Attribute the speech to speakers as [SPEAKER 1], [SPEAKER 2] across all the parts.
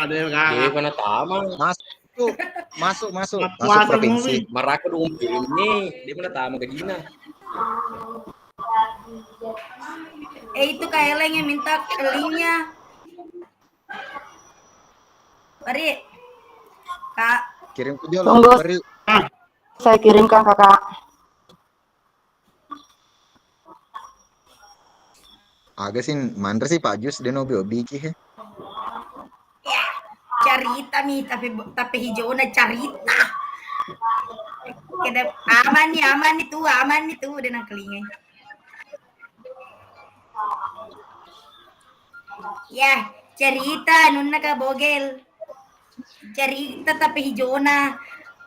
[SPEAKER 1] Ada yang
[SPEAKER 2] Dia mana tama.
[SPEAKER 3] Masuk
[SPEAKER 1] Puasa
[SPEAKER 3] provinsi.
[SPEAKER 1] movie.
[SPEAKER 2] Maraka dong ini. Dia mana tama ke Gina.
[SPEAKER 4] Itu Kak Eleng yang minta linknya. Pari. Kak.
[SPEAKER 3] Kirim video
[SPEAKER 5] Tunggu.
[SPEAKER 3] Pari.
[SPEAKER 5] Saya kirimkan kakak.
[SPEAKER 3] Agak sih mandre sih Pak Jus dia nobi ki.
[SPEAKER 4] Ya, carita nih tapi hijau na carita. Kedap aman nih tuh udah nakelingnya. Ya, cerita nunna ka bogel. Cerita tapi hijau na.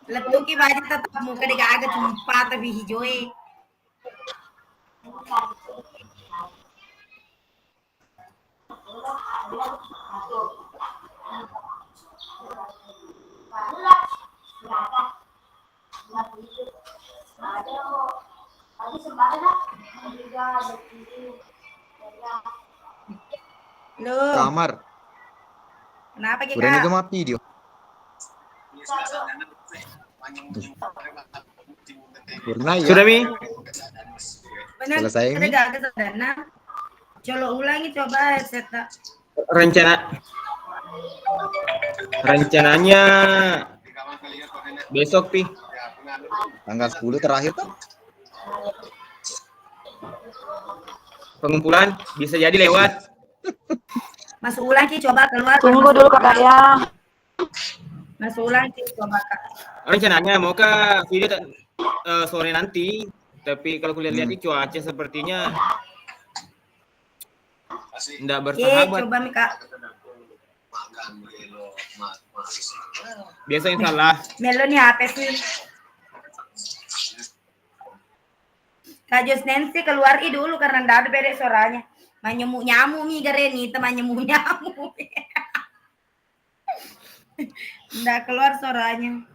[SPEAKER 4] Letuki baca tetap muka dia agak cumpa tapi hijau Loh.
[SPEAKER 3] Kamar.
[SPEAKER 4] Kenapa kita?
[SPEAKER 3] Udah nih mah video. Purna ya.
[SPEAKER 1] Sudah Mi?
[SPEAKER 3] Selesai Mi.
[SPEAKER 4] Ada dana. Coba ulangi coba headset.
[SPEAKER 1] Rencananya besok Pi.
[SPEAKER 3] Tanggal 10 terakhir tuh.
[SPEAKER 1] Pengumpulan bisa jadi lewat.
[SPEAKER 4] Masuk ulang Ki coba keluar.
[SPEAKER 5] Tunggu dulu kakak ya.
[SPEAKER 4] Masuk ulang Ki coba Kak.
[SPEAKER 1] Rencananya mau ke video sore nanti, tapi kalau kulihat-lihat cuaca sepertinya enggak bersahabat.
[SPEAKER 4] Coba Mi Kak.
[SPEAKER 1] Biasanya salah.
[SPEAKER 4] Melo nih HP sih. Kak Jos Nancy keluar dulu karena enggak ada beda suaranya. Nyamuk nih gareni teman nyamuk. Enggak keluar suaranya.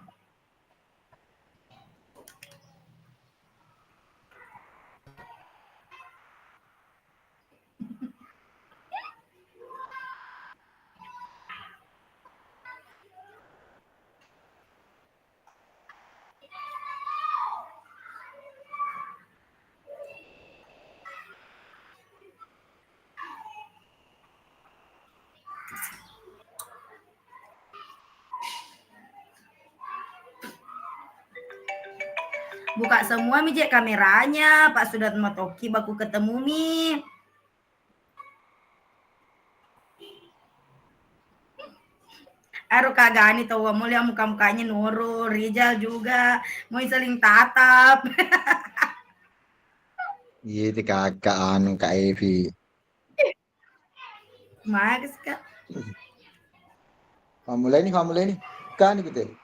[SPEAKER 4] Buka semua Mi Jek kameranya, Pak Sudat Motoki baku ketemu Mi. Aduh kagak nih tahu mau lihat muka-mukanya Nurul, Rizal juga mau saling tatap.
[SPEAKER 3] Iya ti kakak anu Kak Evi.
[SPEAKER 4] Magas Kak.
[SPEAKER 3] Mulai nih. Kan gitu.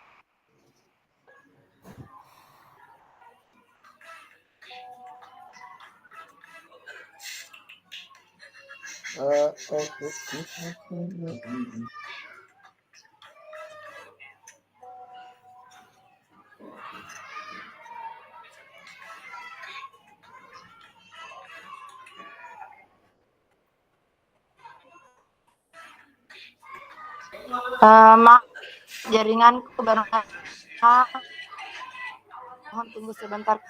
[SPEAKER 5] Jaringanku baru mohon tunggu sebentar.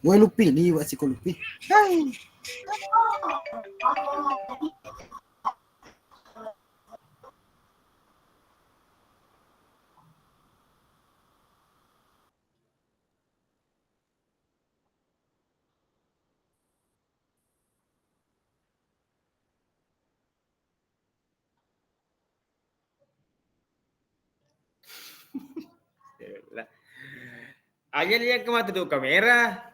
[SPEAKER 6] Gue lupi nih wak si lupi. Hai.
[SPEAKER 1] Aja lihat ke mata tuh kamera.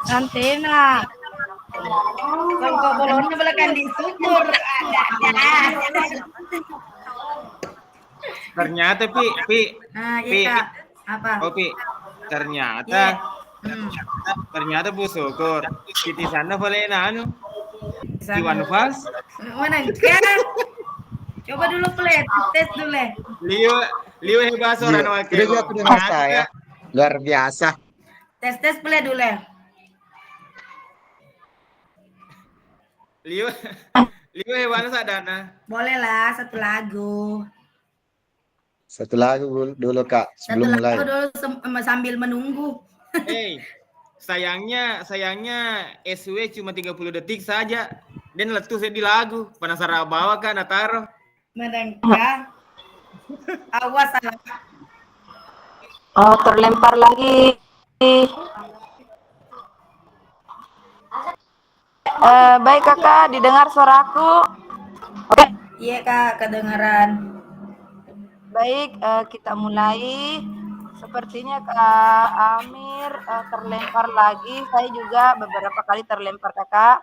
[SPEAKER 5] Antena.
[SPEAKER 4] Songko bolonnya belakang disukur.
[SPEAKER 1] Ternyata Pi,
[SPEAKER 4] Ah,
[SPEAKER 1] Pi,
[SPEAKER 4] iya Kak. Apa?
[SPEAKER 1] oh Pi,
[SPEAKER 4] Iya.
[SPEAKER 1] ternyata
[SPEAKER 4] Hmm.
[SPEAKER 1] ternyata Bu Syukur, di sana boleh anu,
[SPEAKER 4] Sana.
[SPEAKER 1] Iwan Fals,
[SPEAKER 4] Mana enggak? Coba dulu play, tes dulu.
[SPEAKER 1] Leo Leo hebat
[SPEAKER 3] Iya,
[SPEAKER 1] orang
[SPEAKER 3] udah juga aku dengar saya. Luar biasa.
[SPEAKER 4] Tes play dulu.
[SPEAKER 1] Leo Leo hebat sadana.
[SPEAKER 4] Boleh lah satu lagu.
[SPEAKER 3] Satu lagu dulu Kak,
[SPEAKER 4] Satu
[SPEAKER 3] sebelum mulai.
[SPEAKER 4] lagu dulu sambil menunggu.
[SPEAKER 1] Sayangnya SW cuma 30 detik saja. Dan letus di lagu. Penasaran bawa kan Nataro.
[SPEAKER 4] Mana enggak? Awas salah.
[SPEAKER 5] Oh, terlempar lagi. Baik kakak, didengar suaraku. Oke,
[SPEAKER 4] Iya Kak, kedengaran.
[SPEAKER 5] baik, kita mulai. Sepertinya Kak Amir terlempar lagi. Saya juga beberapa kali terlempar kakak.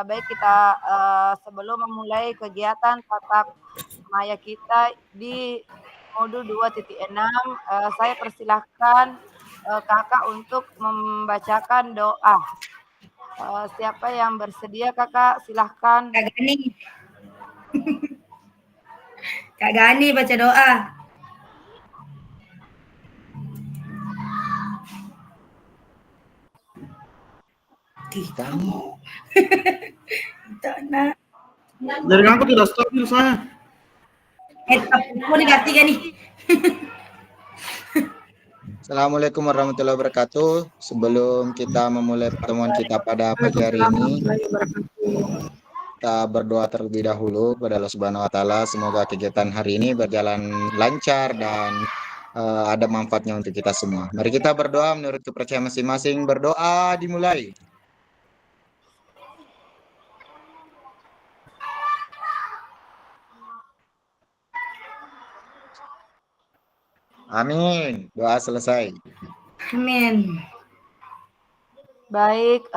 [SPEAKER 5] Baik, kita sebelum memulai kegiatan tatap maya kita di modul 2.6, saya persilahkan kakak untuk membacakan doa. Siapa yang bersedia kakak, silahkan.
[SPEAKER 4] Kak Gani. Kak Gani baca doa. Kamu. Tanah.
[SPEAKER 6] Jaringan aku tidak stabil saya.
[SPEAKER 4] Mau diganti gak nih?
[SPEAKER 3] Assalamualaikum warahmatullahi wabarakatuh. Sebelum kita memulai pertemuan kita pada pagi hari ini, kita berdoa terlebih dahulu kepada Allah Subhanahu wa taala. Semoga kegiatan hari ini berjalan lancar dan ada manfaatnya untuk kita semua. Mari kita berdoa menurut kepercayaan masing-masing. Berdoa dimulai. Amin. Doa selesai.
[SPEAKER 4] Amin.
[SPEAKER 5] Baik,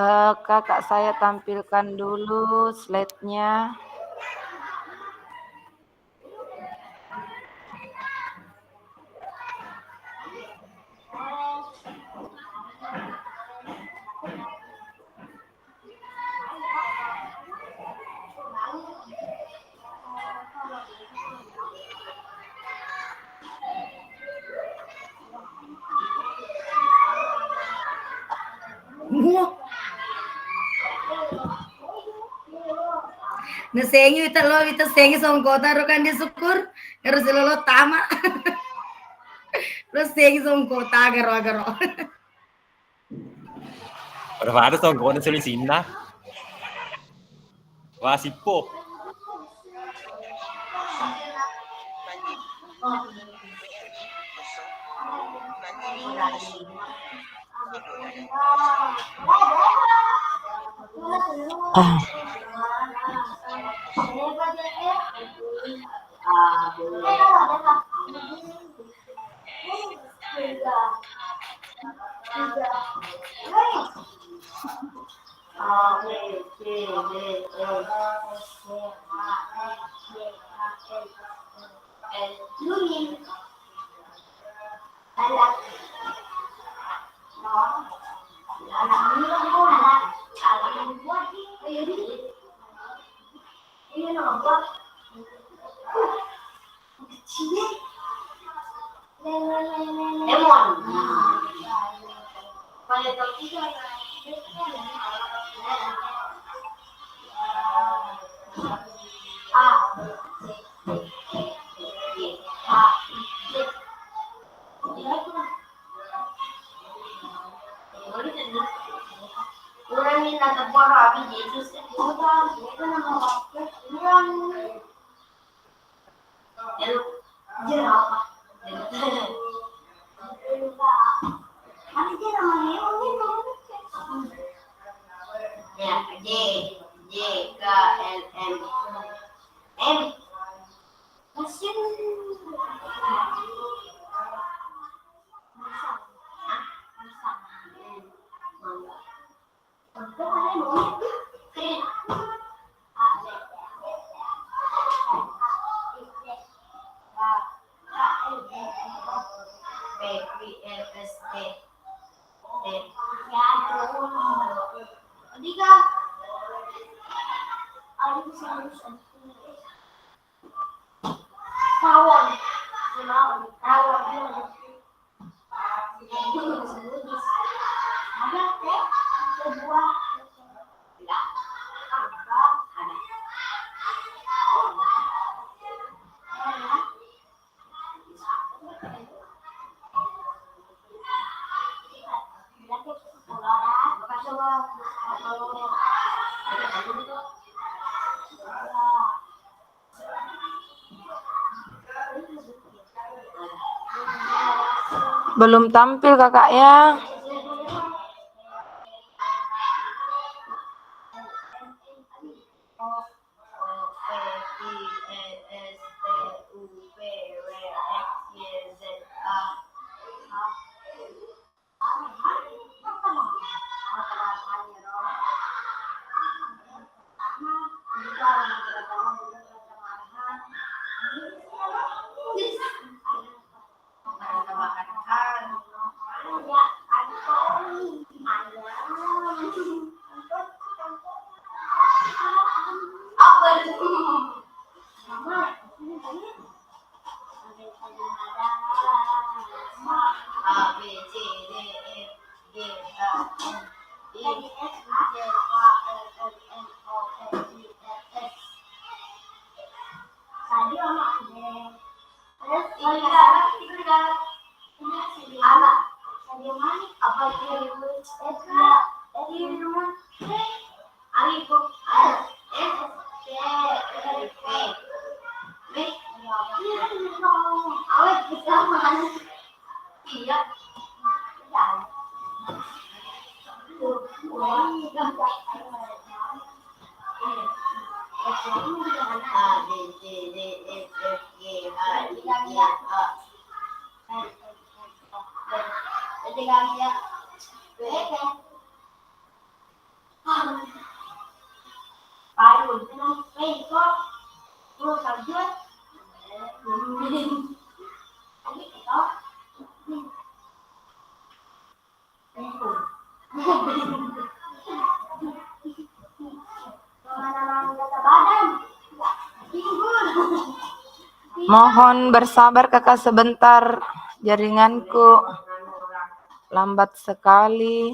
[SPEAKER 5] kakak saya tampilkan dulu slide-nya.
[SPEAKER 4] Nasengi ita sengi songkota rokan di syukur harus lo tama. Terus sengi songkota agaro.
[SPEAKER 2] Ora sto ancora solicina. Wah, sipo.
[SPEAKER 5] Belum tampil kakaknya. Mohon bersabar kakak sebentar, jaringanku lambat sekali.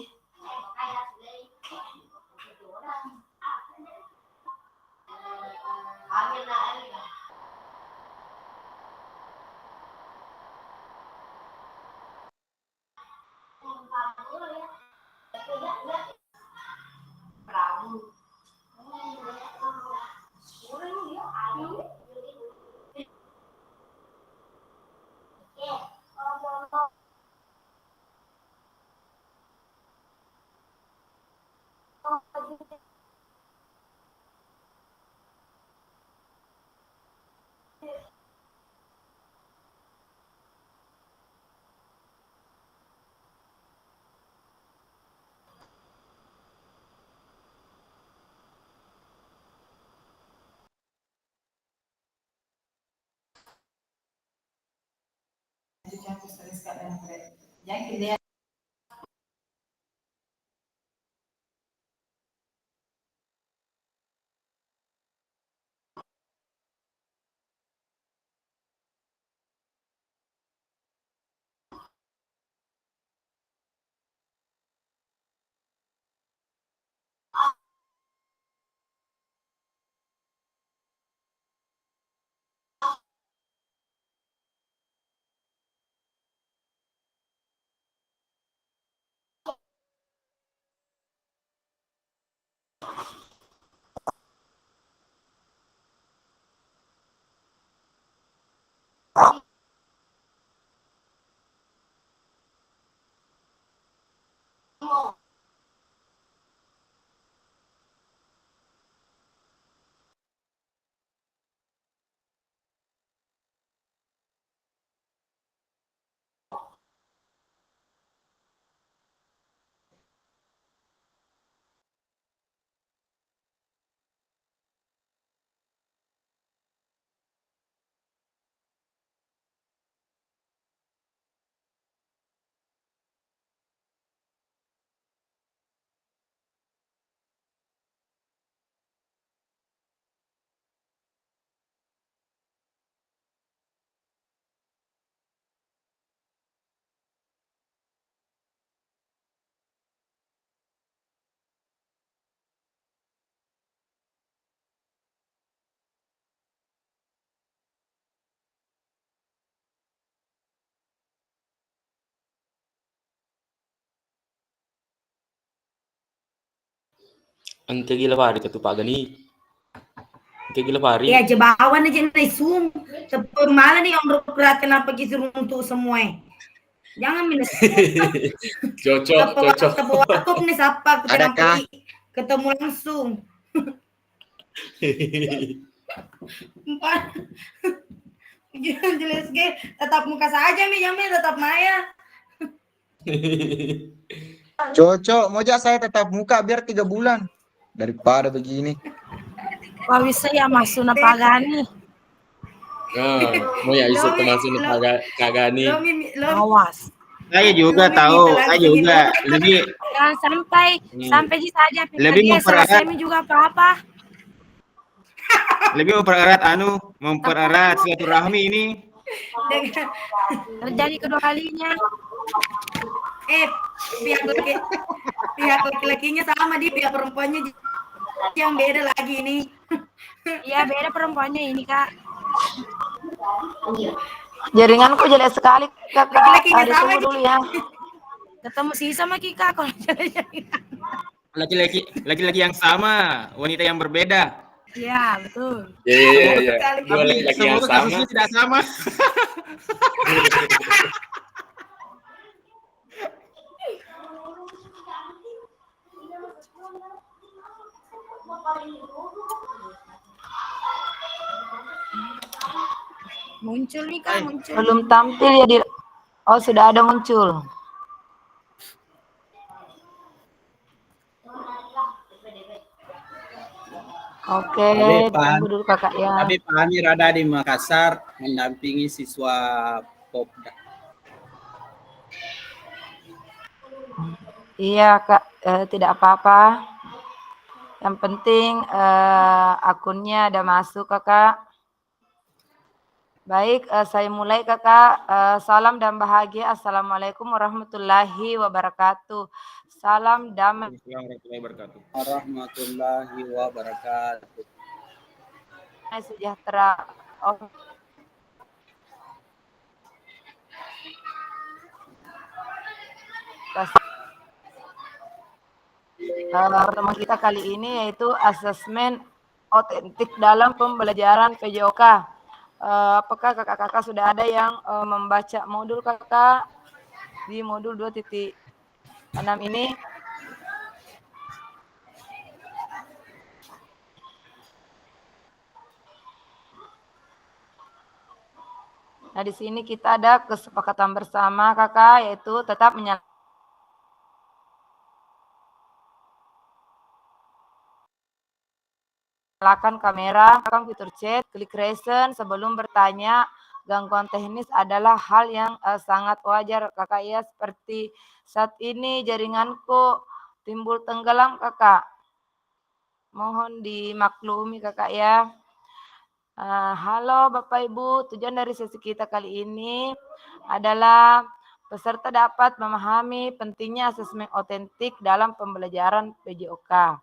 [SPEAKER 2] Angke gila pari tu Pak Gani. Angke gila pari.
[SPEAKER 4] Ya jebawan aja nih Zoom. Tepur malah nih yang berat kenapa gitu untuk semua. Jangan minus.
[SPEAKER 2] Cocok.
[SPEAKER 4] Tepur waktu nih siapa kita
[SPEAKER 3] Adakah?
[SPEAKER 4] ketemu langsung. Jelas ke tetap muka saja nih Jami tetap Maya.
[SPEAKER 3] Cocok, moja saya tetap muka biar 3 bulan daripada begini.
[SPEAKER 7] Wah bisa ya masuk na pagani.
[SPEAKER 2] Mau ya iso termasuk Pak Gani.
[SPEAKER 7] Awas.
[SPEAKER 1] Saya juga tahu, saya juga lebih
[SPEAKER 7] Jangan sampai saja
[SPEAKER 1] Lebih
[SPEAKER 7] dia
[SPEAKER 1] mempererat.
[SPEAKER 7] selesai juga apa-apa.
[SPEAKER 1] mempererat silaturahmi ini.
[SPEAKER 7] Terjadi kedua kalinya.
[SPEAKER 4] Pihak laki-lakinya sama di pihak perempuannya yang beda lagi ini.
[SPEAKER 7] Iya beda perempuannya ini Kak.
[SPEAKER 5] Jaringanku jelek sekali kakak.
[SPEAKER 4] Laki-lakinya sama
[SPEAKER 5] Ditunggu dulu ya.
[SPEAKER 7] Ketemu sih sama Kika kalau
[SPEAKER 1] Laki-laki yang sama, wanita yang berbeda.
[SPEAKER 7] Iya betul.
[SPEAKER 2] Iya. Dua
[SPEAKER 1] Tapi
[SPEAKER 2] laki-laki yang
[SPEAKER 1] semoga
[SPEAKER 2] sama.
[SPEAKER 1] kasusnya tidak sama.
[SPEAKER 7] Muncul nih Kak, muncul.
[SPEAKER 5] Belum tampil ya di. Oh sudah ada muncul. Oke, tunggu dulu kakak ya.
[SPEAKER 6] Tapi Pak Amir ada di Makassar mendampingi siswa Popda.
[SPEAKER 5] Iya kak, tidak apa-apa. Yang penting akunnya ada masuk kakak. Baik, saya mulai kakak. Salam dan bahagia. Assalamualaikum warahmatullahi wabarakatuh. Salam damai.
[SPEAKER 6] Warahmatullahi wabarakatuh.
[SPEAKER 5] Sejahtera. Oh. Pertemuan kita kali ini yaitu asesmen otentik dalam pembelajaran PJOK. Apakah kakak-kakak sudah ada yang membaca modul kakak di modul 2.6 ini? Nah, di sini kita ada kesepakatan bersama kakak yaitu tetap nyalakan kamera, fitur chat, klik reason sebelum bertanya. Gangguan teknis adalah hal yang sangat wajar kakak ya, seperti saat ini jaringanku timbul tenggelam kakak. Mohon dimaklumi kakak ya. Halo Bapak Ibu, tujuan dari sesi kita kali ini adalah peserta dapat memahami pentingnya asesmen otentik dalam pembelajaran PJOK.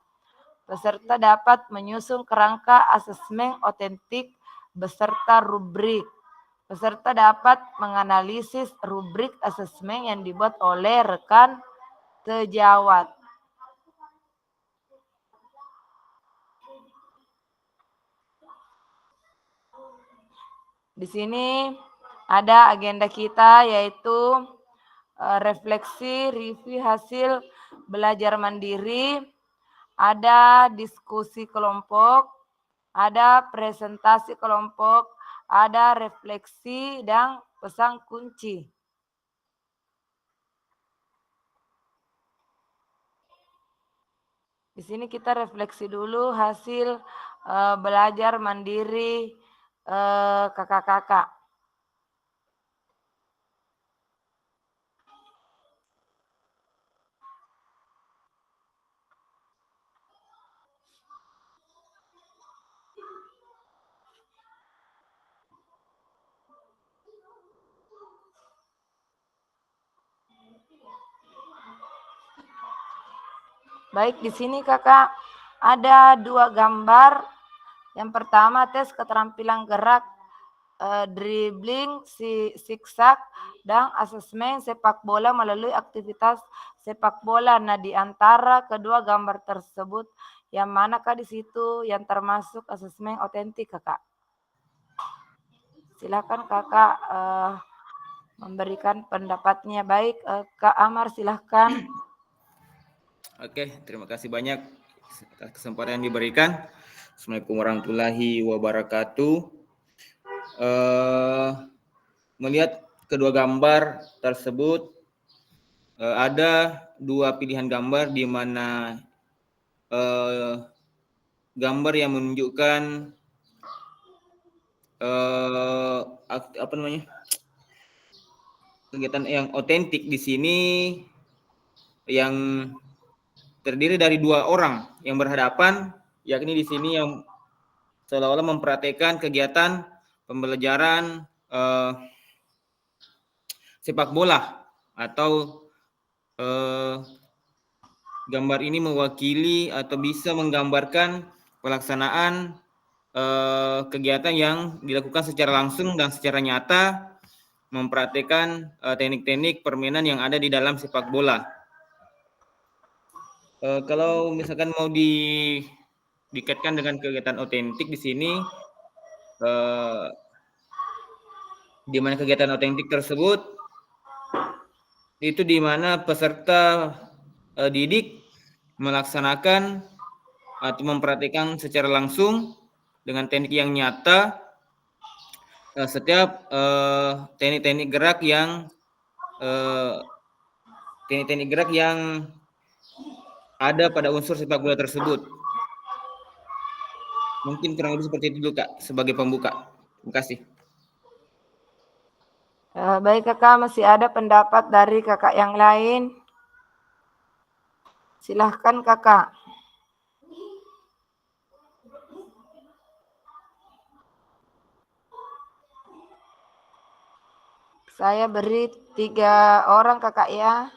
[SPEAKER 5] Peserta dapat menyusun kerangka asesmen otentik beserta rubrik. Peserta dapat menganalisis rubrik asesmen yang dibuat oleh rekan sejawat. Di sini ada agenda kita yaitu refleksi, review hasil belajar mandiri, ada diskusi kelompok, ada presentasi kelompok, ada refleksi dan pesan kunci. Di sini kita refleksi dulu hasil belajar mandiri kakak-kakak. Baik, di sini kakak ada 2 gambar. Yang pertama tes keterampilan gerak dribbling, siksak, dan asesmen sepak bola melalui aktivitas sepak bola. Nah, di antara kedua gambar tersebut, yang manakah di situ yang termasuk asesmen otentik, Kakak? Silakan Kakak memberikan pendapatnya. Baik, Kak Amar, silahkan.
[SPEAKER 1] Oke, terima kasih banyak atas kesempatan yang diberikan. Assalamualaikum warahmatullahi wabarakatuh. Melihat kedua gambar tersebut, ada dua pilihan gambar di mana gambar yang menunjukkan kegiatan yang otentik di sini yang terdiri dari dua orang yang berhadapan, yakni di sini yang seolah-olah mempraktekkan kegiatan pembelajaran sepak bola, atau gambar ini mewakili atau bisa menggambarkan pelaksanaan kegiatan yang dilakukan secara langsung dan secara nyata, mempraktekkan teknik-teknik permainan yang ada di dalam sepak bola. Kalau misalkan mau dikaitkan dengan kegiatan otentik di sini, di mana kegiatan otentik tersebut itu di mana peserta didik melaksanakan atau mempraktikkan secara langsung dengan teknik yang nyata setiap teknik-teknik gerak yang ada pada unsur sepak bola tersebut. Mungkin kurang lebih seperti itu dulu, Kak, sebagai pembuka. Terima kasih.
[SPEAKER 5] Baik Kakak, masih ada pendapat dari Kakak yang lain? Silahkan Kakak. Saya beri 3 orang Kakak ya.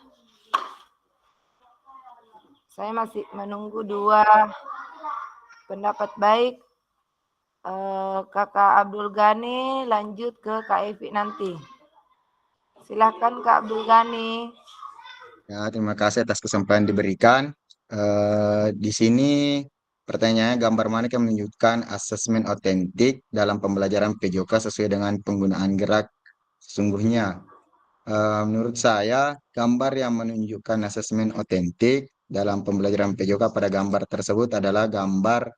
[SPEAKER 5] Saya masih menunggu 2 pendapat. Baik, Kakak Abdul Ghani lanjut ke Kak Evi nanti. Silahkan Kak Abdul Ghani.
[SPEAKER 3] Ya, terima kasih atas kesempatan diberikan. Di sini pertanyaannya, gambar mana yang menunjukkan asesmen otentik dalam pembelajaran PJOK sesuai dengan penggunaan gerak sesungguhnya? Menurut saya, gambar yang menunjukkan asesmen otentik dalam pembelajaran PJOK pada gambar tersebut adalah gambar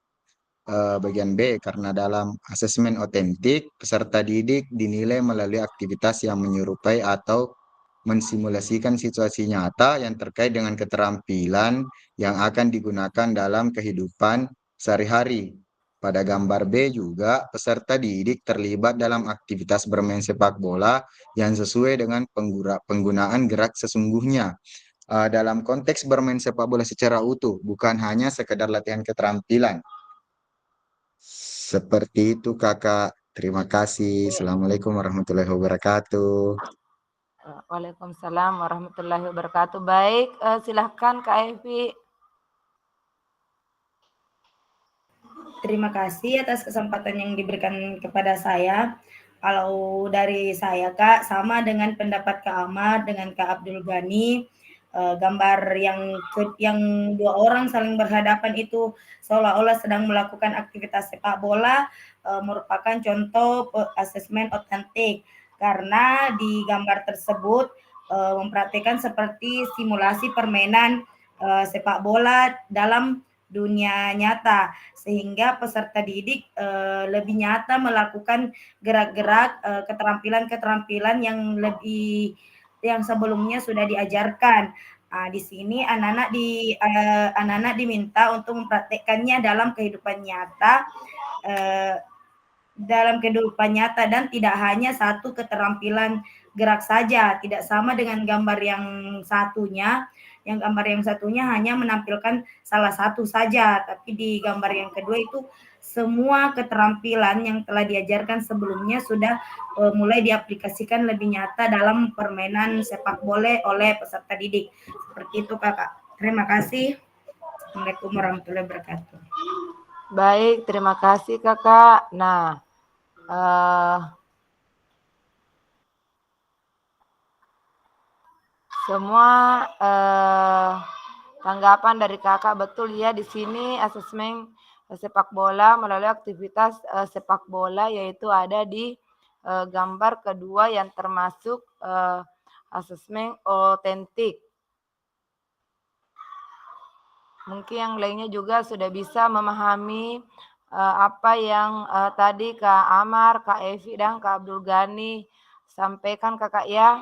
[SPEAKER 3] bagian B, karena dalam asesmen otentik, peserta didik dinilai melalui aktivitas yang menyerupai atau mensimulasikan situasi nyata yang terkait dengan keterampilan yang akan digunakan dalam kehidupan sehari-hari. Pada gambar B juga, peserta didik terlibat dalam aktivitas bermain sepak bola yang sesuai dengan penggunaan gerak sesungguhnya. Dalam konteks bermain sepak bola secara utuh, bukan hanya sekedar latihan keterampilan. Seperti itu Kakak. Terima kasih. Assalamualaikum warahmatullahi wabarakatuh.
[SPEAKER 5] Waalaikumsalam warahmatullahi wabarakatuh. Baik, silahkan Kak Evi.
[SPEAKER 4] Terima kasih atas kesempatan yang diberikan kepada saya. Kalau dari saya Kak, sama dengan pendapat Kak Ahmad dengan Kak Abdul Ghani, gambar yang 2 orang saling berhadapan itu seolah-olah sedang melakukan aktivitas sepak bola merupakan contoh asesmen otentik, karena di gambar tersebut mempraktikkan seperti simulasi permainan sepak bola dalam dunia nyata, sehingga peserta didik lebih nyata melakukan gerak-gerak keterampilan-keterampilan yang sebelumnya sudah diajarkan. Di sini anak-anak diminta untuk mempraktekkannya dalam kehidupan nyata, dan tidak hanya satu keterampilan gerak saja, tidak sama dengan gambar yang satunya. Yang gambar yang satunya hanya menampilkan salah satu saja, tapi di gambar yang kedua itu semua keterampilan yang telah diajarkan sebelumnya sudah mulai diaplikasikan lebih nyata dalam permainan sepak bola oleh peserta didik. Seperti itu Kakak. Terima kasih. Assalamualaikum warahmatullahi wabarakatuh.
[SPEAKER 5] Baik, terima kasih Kakak. Nah, Semua tanggapan dari kakak betul ya, di sini asesmen sepak bola melalui aktivitas sepak bola, yaitu ada di gambar kedua yang termasuk asesmen otentik. Mungkin yang lainnya juga sudah bisa memahami apa yang tadi Kak Amar, Kak Evi, dan Kak Abdul Ghani sampaikan kakak ya.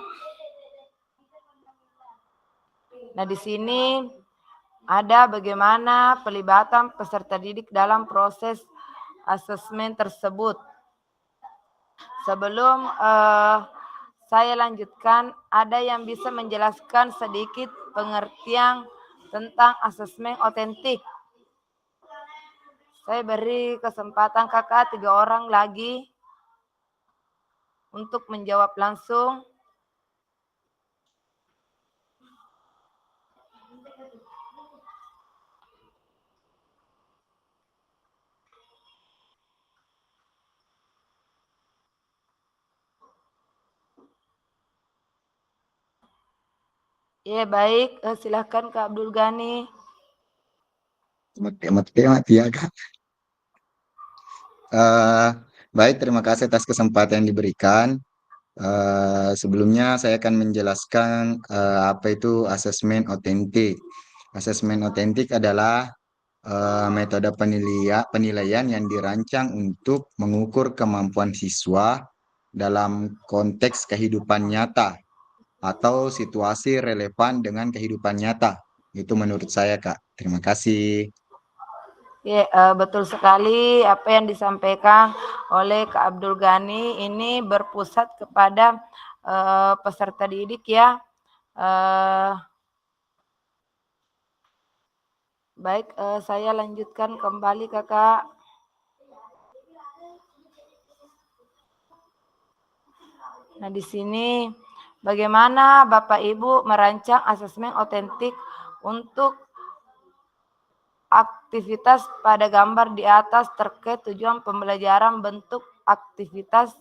[SPEAKER 5] Nah, di sini ada bagaimana pelibatan peserta didik dalam proses asesmen tersebut. Sebelum saya lanjutkan, ada yang bisa menjelaskan sedikit pengertian tentang asesmen otentik? Saya beri kesempatan kakak 3 orang lagi untuk menjawab langsung. Ya baik, silakan Kak Abdul Ghani.
[SPEAKER 3] Mati ya Kak. Baik, terima kasih atas kesempatan yang diberikan. Sebelumnya saya akan menjelaskan apa itu asesmen otentik. Asesmen otentik adalah metode penilaian yang dirancang untuk mengukur kemampuan siswa dalam konteks kehidupan nyata atau situasi relevan dengan kehidupan nyata. Itu menurut saya, Kak. Terima kasih.
[SPEAKER 5] Ya, betul sekali apa yang disampaikan oleh Kak Abdul Ghani ini berpusat kepada peserta didik ya. Baik, saya lanjutkan kembali kakak. Nah, di sini bagaimana Bapak Ibu merancang asesmen otentik untuk aktivitas pada gambar di atas terkait tujuan pembelajaran, bentuk aktivitas,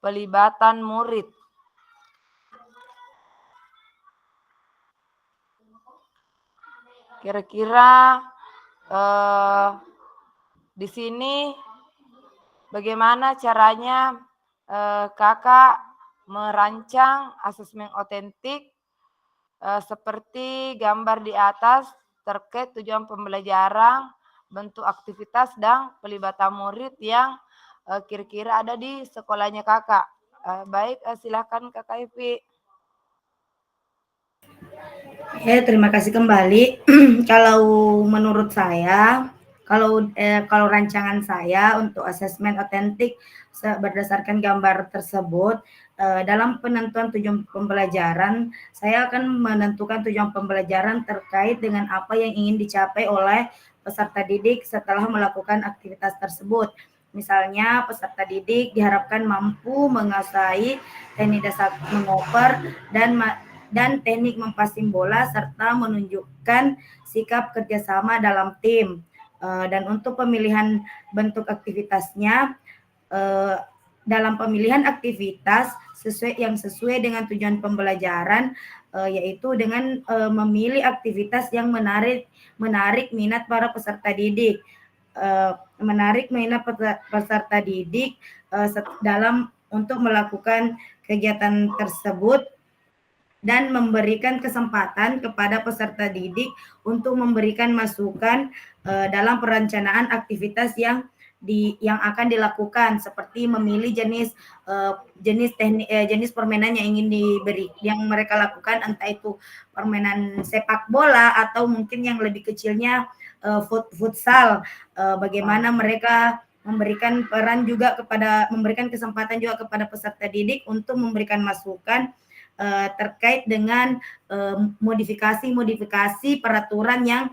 [SPEAKER 5] pelibatan murid. Kira-kira di sini bagaimana caranya kakak merancang asesmen otentik seperti gambar di atas terkait tujuan pembelajaran, bentuk aktivitas, dan pelibatan murid yang kira-kira ada di sekolahnya kakak. Baik, silakan kakak Evi.
[SPEAKER 4] Ya, terima kasih kembali. Kalau menurut saya, kalau rancangan saya untuk asesmen otentik berdasarkan gambar tersebut, dalam penentuan tujuan pembelajaran, saya akan menentukan tujuan pembelajaran terkait dengan apa yang ingin dicapai oleh peserta didik setelah melakukan aktivitas tersebut. Misalnya, peserta didik diharapkan mampu menguasai teknik dasar mengoper dan teknik mempasing bola serta menunjukkan sikap kerjasama dalam tim. Dan untuk pemilihan bentuk aktivitasnya, dalam pemilihan aktivitas sesuai dengan tujuan pembelajaran, yaitu dengan memilih aktivitas yang menarik minat para peserta didik, dalam untuk melakukan kegiatan tersebut, dan memberikan kesempatan kepada peserta didik untuk memberikan masukan dalam perencanaan aktivitas yang akan dilakukan, seperti memilih jenis permainan yang ingin yang mereka lakukan, entah itu permainan sepak bola atau mungkin yang lebih kecilnya futsal. Bagaimana mereka memberikan kesempatan juga kepada peserta didik untuk memberikan masukan terkait dengan modifikasi peraturan yang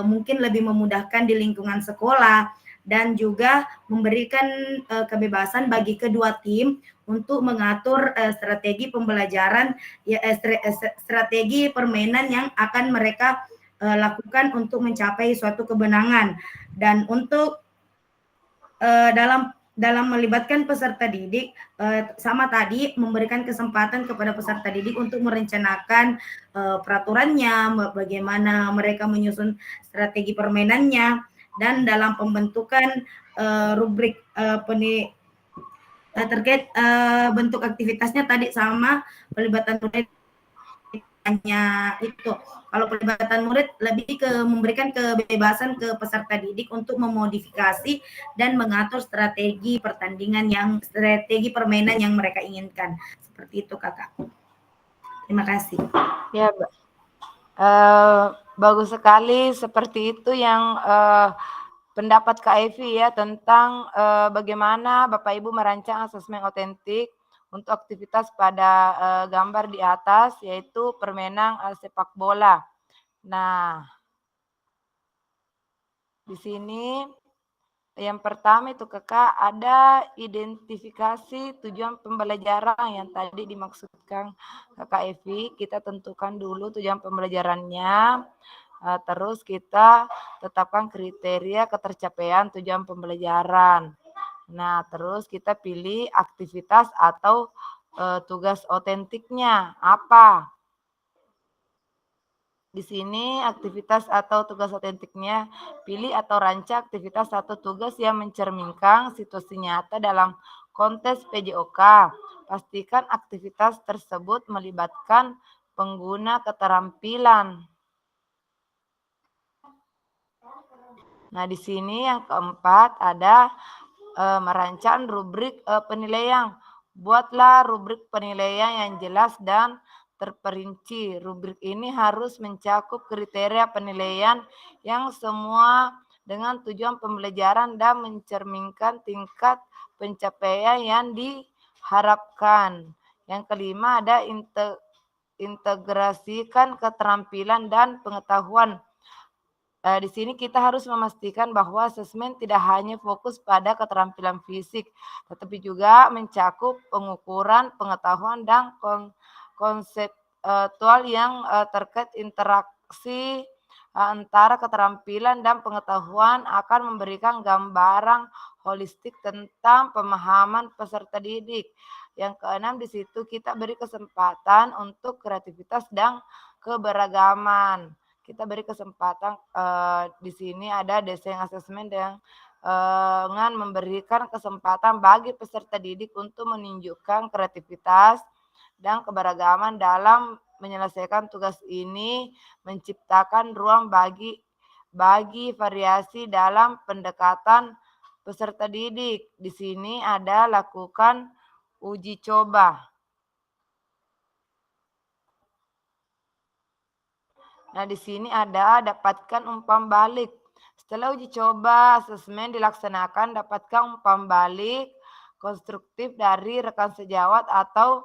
[SPEAKER 4] mungkin lebih memudahkan di lingkungan sekolah, dan juga memberikan kebebasan bagi kedua tim untuk mengatur strategi pembelajaran, strategi permainan yang akan mereka lakukan untuk mencapai suatu kemenangan. Dan untuk dalam melibatkan peserta didik, sama tadi memberikan kesempatan kepada peserta didik untuk merencanakan peraturannya, bagaimana mereka menyusun strategi permainannya, dan dalam pembentukan rubrik terkait bentuk aktivitasnya tadi sama pelibatan murid hanya itu. Kalau pelibatan murid lebih ke memberikan kebebasan ke peserta didik untuk memodifikasi dan mengatur strategi permainan yang mereka inginkan. Seperti itu, Kakak. Terima kasih.
[SPEAKER 5] Ya, bagus sekali seperti itu yang pendapat Kak Evi ya tentang bagaimana Bapak Ibu merancang asesmen otentik untuk aktivitas pada gambar di atas, yaitu permainan sepak bola. Nah, di sini yang pertama itu Kakak ada identifikasi tujuan pembelajaran yang tadi dimaksudkan Kakak Evi. Kita tentukan dulu tujuan pembelajarannya, terus kita tetapkan kriteria ketercapaian tujuan pembelajaran. Nah, terus kita pilih aktivitas atau tugas otentiknya apa. Di sini aktivitas atau tugas otentiknya, pilih atau rancang aktivitas atau tugas yang mencerminkan situasi nyata dalam konteks PJOK. Pastikan aktivitas tersebut melibatkan pengguna keterampilan. Nah, di sini yang keempat ada merancang rubrik penilaian. Buatlah rubrik penilaian yang jelas dan terperinci. Rubrik ini harus mencakup kriteria penilaian yang semua dengan tujuan pembelajaran dan mencerminkan tingkat pencapaian yang diharapkan. Yang kelima ada integrasikan keterampilan dan pengetahuan. Di sini kita harus memastikan bahwa asesmen tidak hanya fokus pada keterampilan fisik, tetapi juga mencakup pengukuran, pengetahuan, dan konseptual yang terkait interaksi antara keterampilan dan pengetahuan akan memberikan gambaran holistik tentang pemahaman peserta didik. Yang keenam di situ kita beri kesempatan untuk kreativitas dan keberagaman. Kita beri kesempatan di sini ada desain asesmen dengan memberikan kesempatan bagi peserta didik untuk menunjukkan kreativitas dan keberagaman dalam menyelesaikan tugas ini, menciptakan ruang bagi variasi dalam pendekatan peserta didik. Di sini ada lakukan uji coba. Nah, di sini ada dapatkan umpan balik. Setelah uji coba asesmen dilaksanakan, dapatkan umpan balik konstruktif dari rekan sejawat atau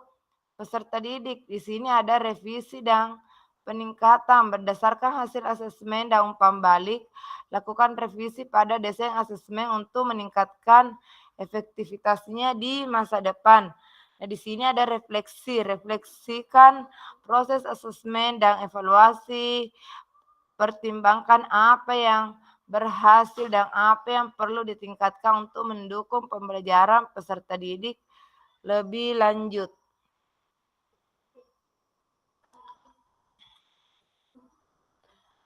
[SPEAKER 5] peserta didik. Di sini ada revisi dan peningkatan berdasarkan hasil asesmen dan umpan balik. Lakukan revisi pada desain asesmen untuk meningkatkan efektivitasnya di masa depan. Nah, di sini ada refleksi. Refleksikan proses asesmen dan evaluasi. Pertimbangkan apa yang berhasil dan apa yang perlu ditingkatkan untuk mendukung pembelajaran peserta didik lebih lanjut.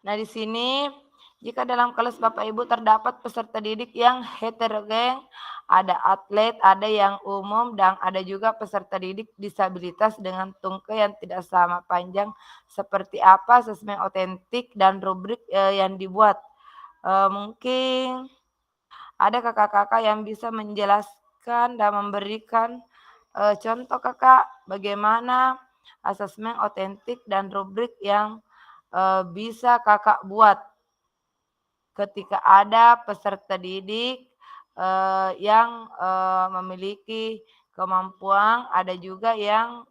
[SPEAKER 5] Nah, di sini jika dalam kelas Bapak Ibu terdapat peserta didik yang heterogen, ada atlet, ada yang umum, dan ada juga peserta didik disabilitas dengan tungkai yang tidak sama panjang. Seperti apa asesmen otentik dan rubrik yang dibuat? Mungkin ada kakak-kakak yang bisa menjelaskan dan memberikan contoh kakak bagaimana asesmen otentik dan rubrik yang bisa kakak buat ketika ada peserta didik yang memiliki kemampuan, ada juga yang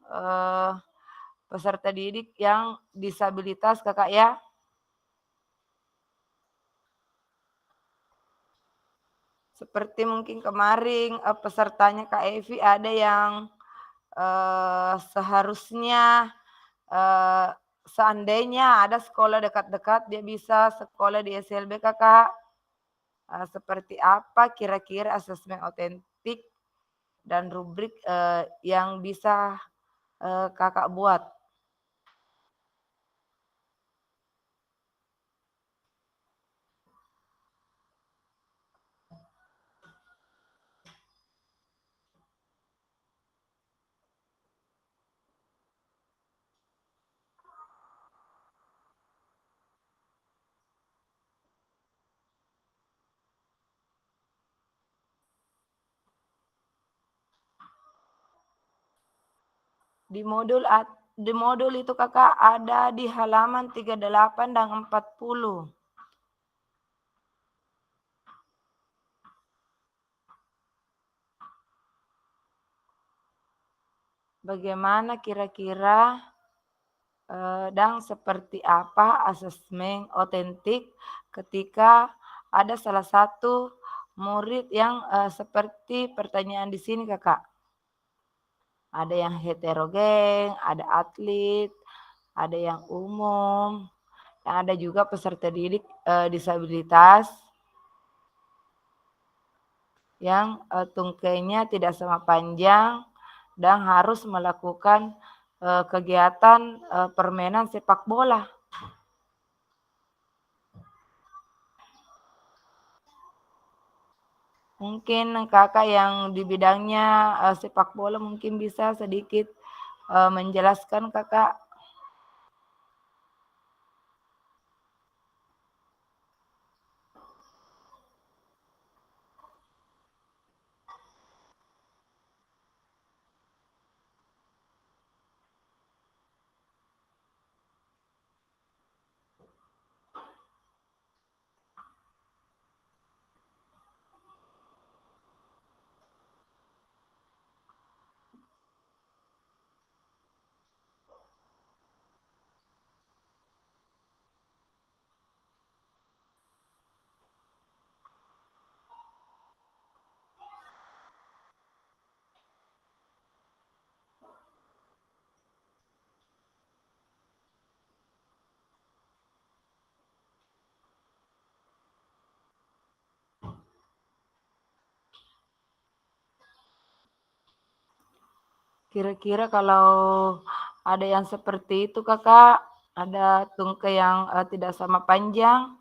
[SPEAKER 5] peserta didik yang disabilitas kakak ya. Seperti mungkin kemarin pesertanya Kak Evi ada yang seharusnya seandainya ada sekolah dekat-dekat dia bisa sekolah di SLB kakak. Seperti apa kira-kira asesmen otentik tik dan rubrik yang bisa kakak buat. Di modul itu kakak ada di halaman 38 dan 40. Bagaimana kira-kira dan seperti apa asesmen otentik ketika ada salah satu murid yang seperti pertanyaan di sini kakak. Ada yang heterogen, ada atlet, ada yang umum, ada juga peserta didik disabilitas yang tungkainya tidak sama panjang dan harus melakukan kegiatan permainan sepak bola. Mungkin kakak yang di bidangnya sepak bola mungkin bisa sedikit menjelaskan kakak. Kira-kira kalau ada yang seperti itu kakak, ada tungkai yang tidak sama panjang,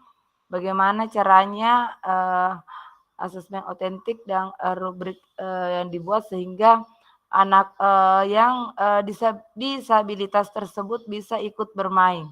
[SPEAKER 5] bagaimana caranya asesmen otentik dan rubrik yang dibuat sehingga anak yang disabilitas tersebut bisa ikut bermain.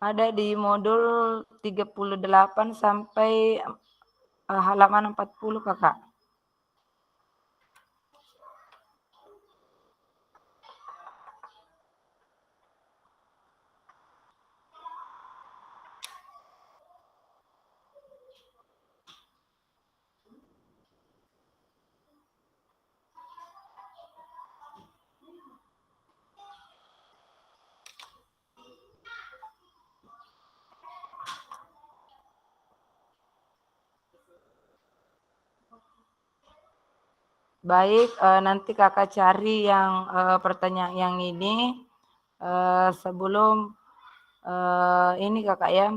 [SPEAKER 5] Ada di modul 38 sampai halaman 40 kakak. Baik, nanti kakak cari yang pertanyaan yang ini sebelum ini kakak ya.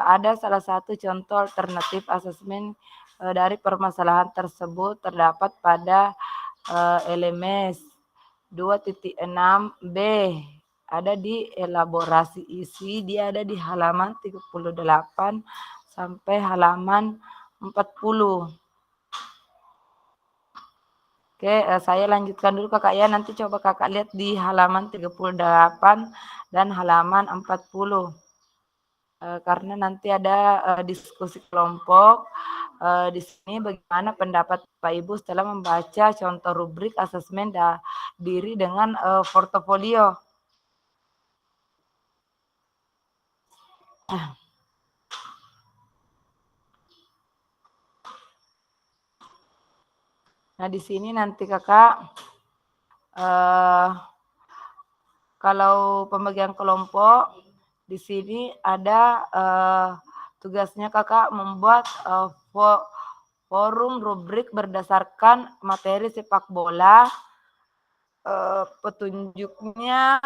[SPEAKER 5] Ada salah satu contoh alternatif asesmen dari permasalahan tersebut terdapat pada LMS 2.6b. Ada di elaborasi isi, dia ada di halaman 38 sampai halaman 40. Oke, saya lanjutkan dulu kakak ya. Nanti coba kakak lihat di halaman 38 dan halaman 40. Karena nanti ada diskusi kelompok. Di sini bagaimana pendapat Bapak Ibu setelah membaca contoh rubrik asesmen diri dengan portofolio. Nah, di sini nanti kakak kalau pembagian kelompok di sini ada tugasnya kakak membuat forum rubrik berdasarkan materi sepak bola. Petunjuknya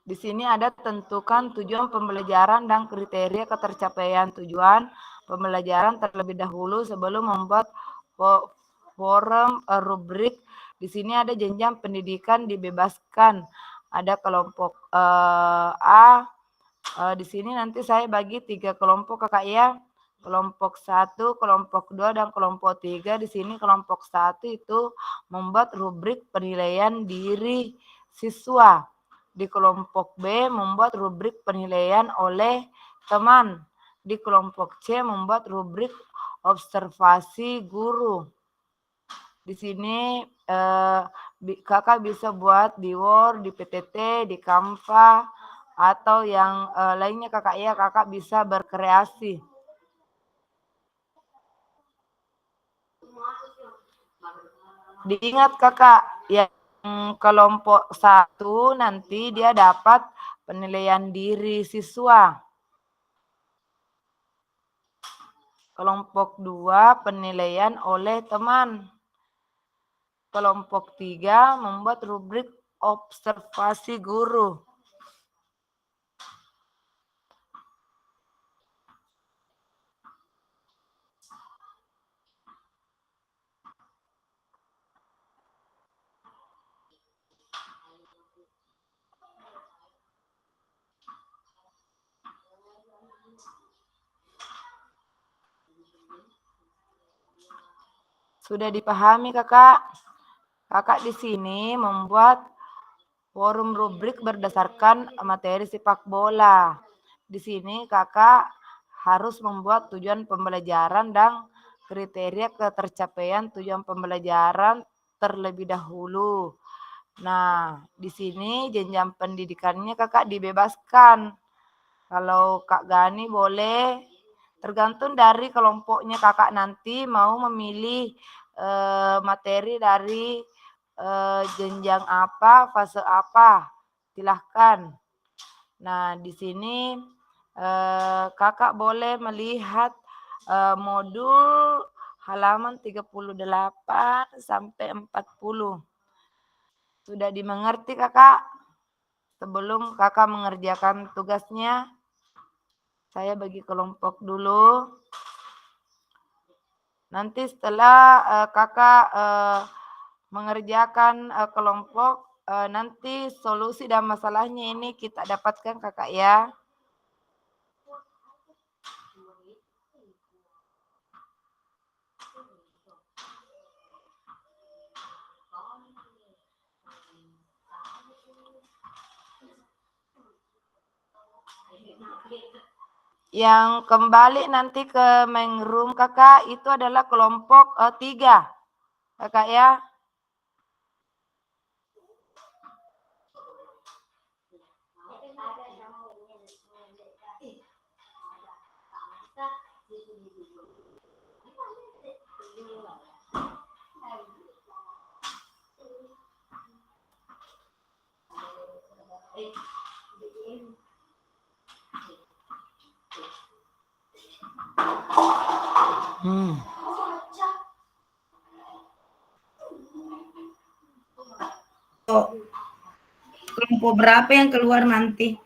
[SPEAKER 5] di sini ada tentukan tujuan pembelajaran dan kriteria ketercapaian tujuan pembelajaran terlebih dahulu sebelum membuat forum rubrik. Di sini ada jenjang pendidikan dibebaskan. Ada kelompok A. Di sini nanti saya bagi 3 kelompok kakak ya. Kelompok 1, kelompok 2, dan kelompok 3. Di sini kelompok 1 itu membuat rubrik penilaian diri siswa. Di kelompok B membuat rubrik penilaian oleh teman. Di kelompok C membuat rubrik observasi guru. Di sini kakak bisa buat di Word, di PTT, di Canva, atau yang lainnya kakak ya, kakak bisa berkreasi. Diingat kakak, yang kelompok 1 nanti dia dapat penilaian diri siswa. Kelompok 2 penilaian oleh teman. Kelompok 3 membuat rubrik observasi guru. Sudah dipahami kakak? Kakak di sini membuat forum rubrik berdasarkan materi sepak bola. Di sini kakak harus membuat tujuan pembelajaran dan kriteria ketercapaian tujuan pembelajaran terlebih dahulu. Nah, di sini jenjang pendidikannya kakak dibebaskan. Kalau Kak Gani boleh, tergantung dari kelompoknya kakak nanti mau memilih materi dari jenjang apa, fase apa, silahkan. Nah, di sini kakak boleh melihat modul halaman 38 sampai 40. Sudah dimengerti kakak? Sebelum kakak mengerjakan tugasnya, saya bagi kelompok dulu. Nanti setelah kakak mengerjakan kelompok, nanti solusi dan masalahnya ini kita dapatkan kakak ya. Yang kembali nanti ke main room kakak itu adalah kelompok 3 kakak ya.
[SPEAKER 4] Kelompok berapa yang keluar nanti?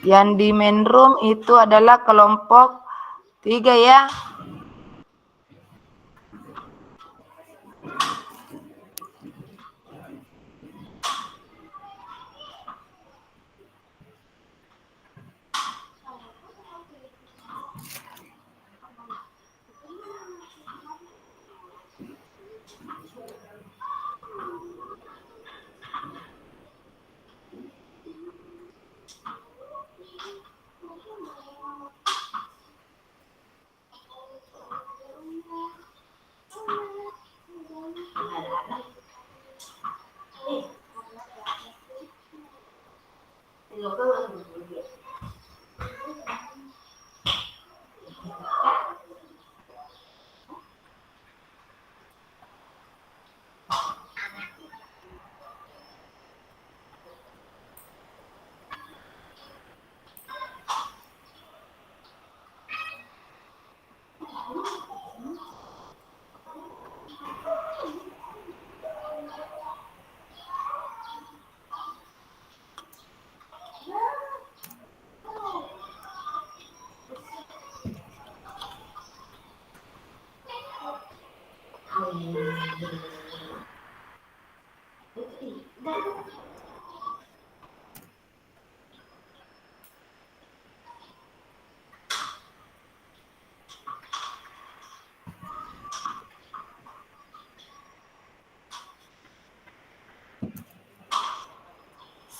[SPEAKER 5] Yang di main room itu adalah kelompok 3 ya.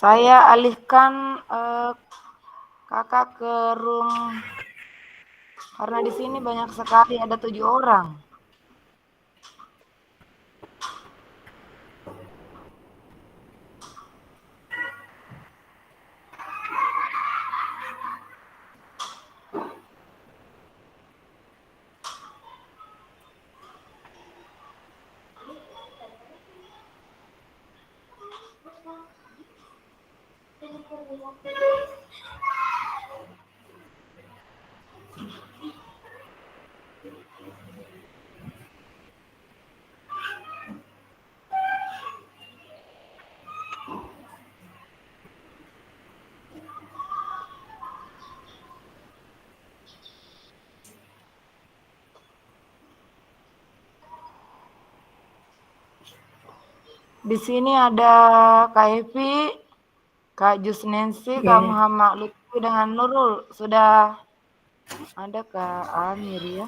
[SPEAKER 5] Saya alihkan kakak ke room karena di sini banyak sekali, ada 7 orang. Di sini ada Kak Evi, Kak Jus Nancy, Kak Muhammad Lutfi dengan Nurul. Sudah ada Kak Amir ya.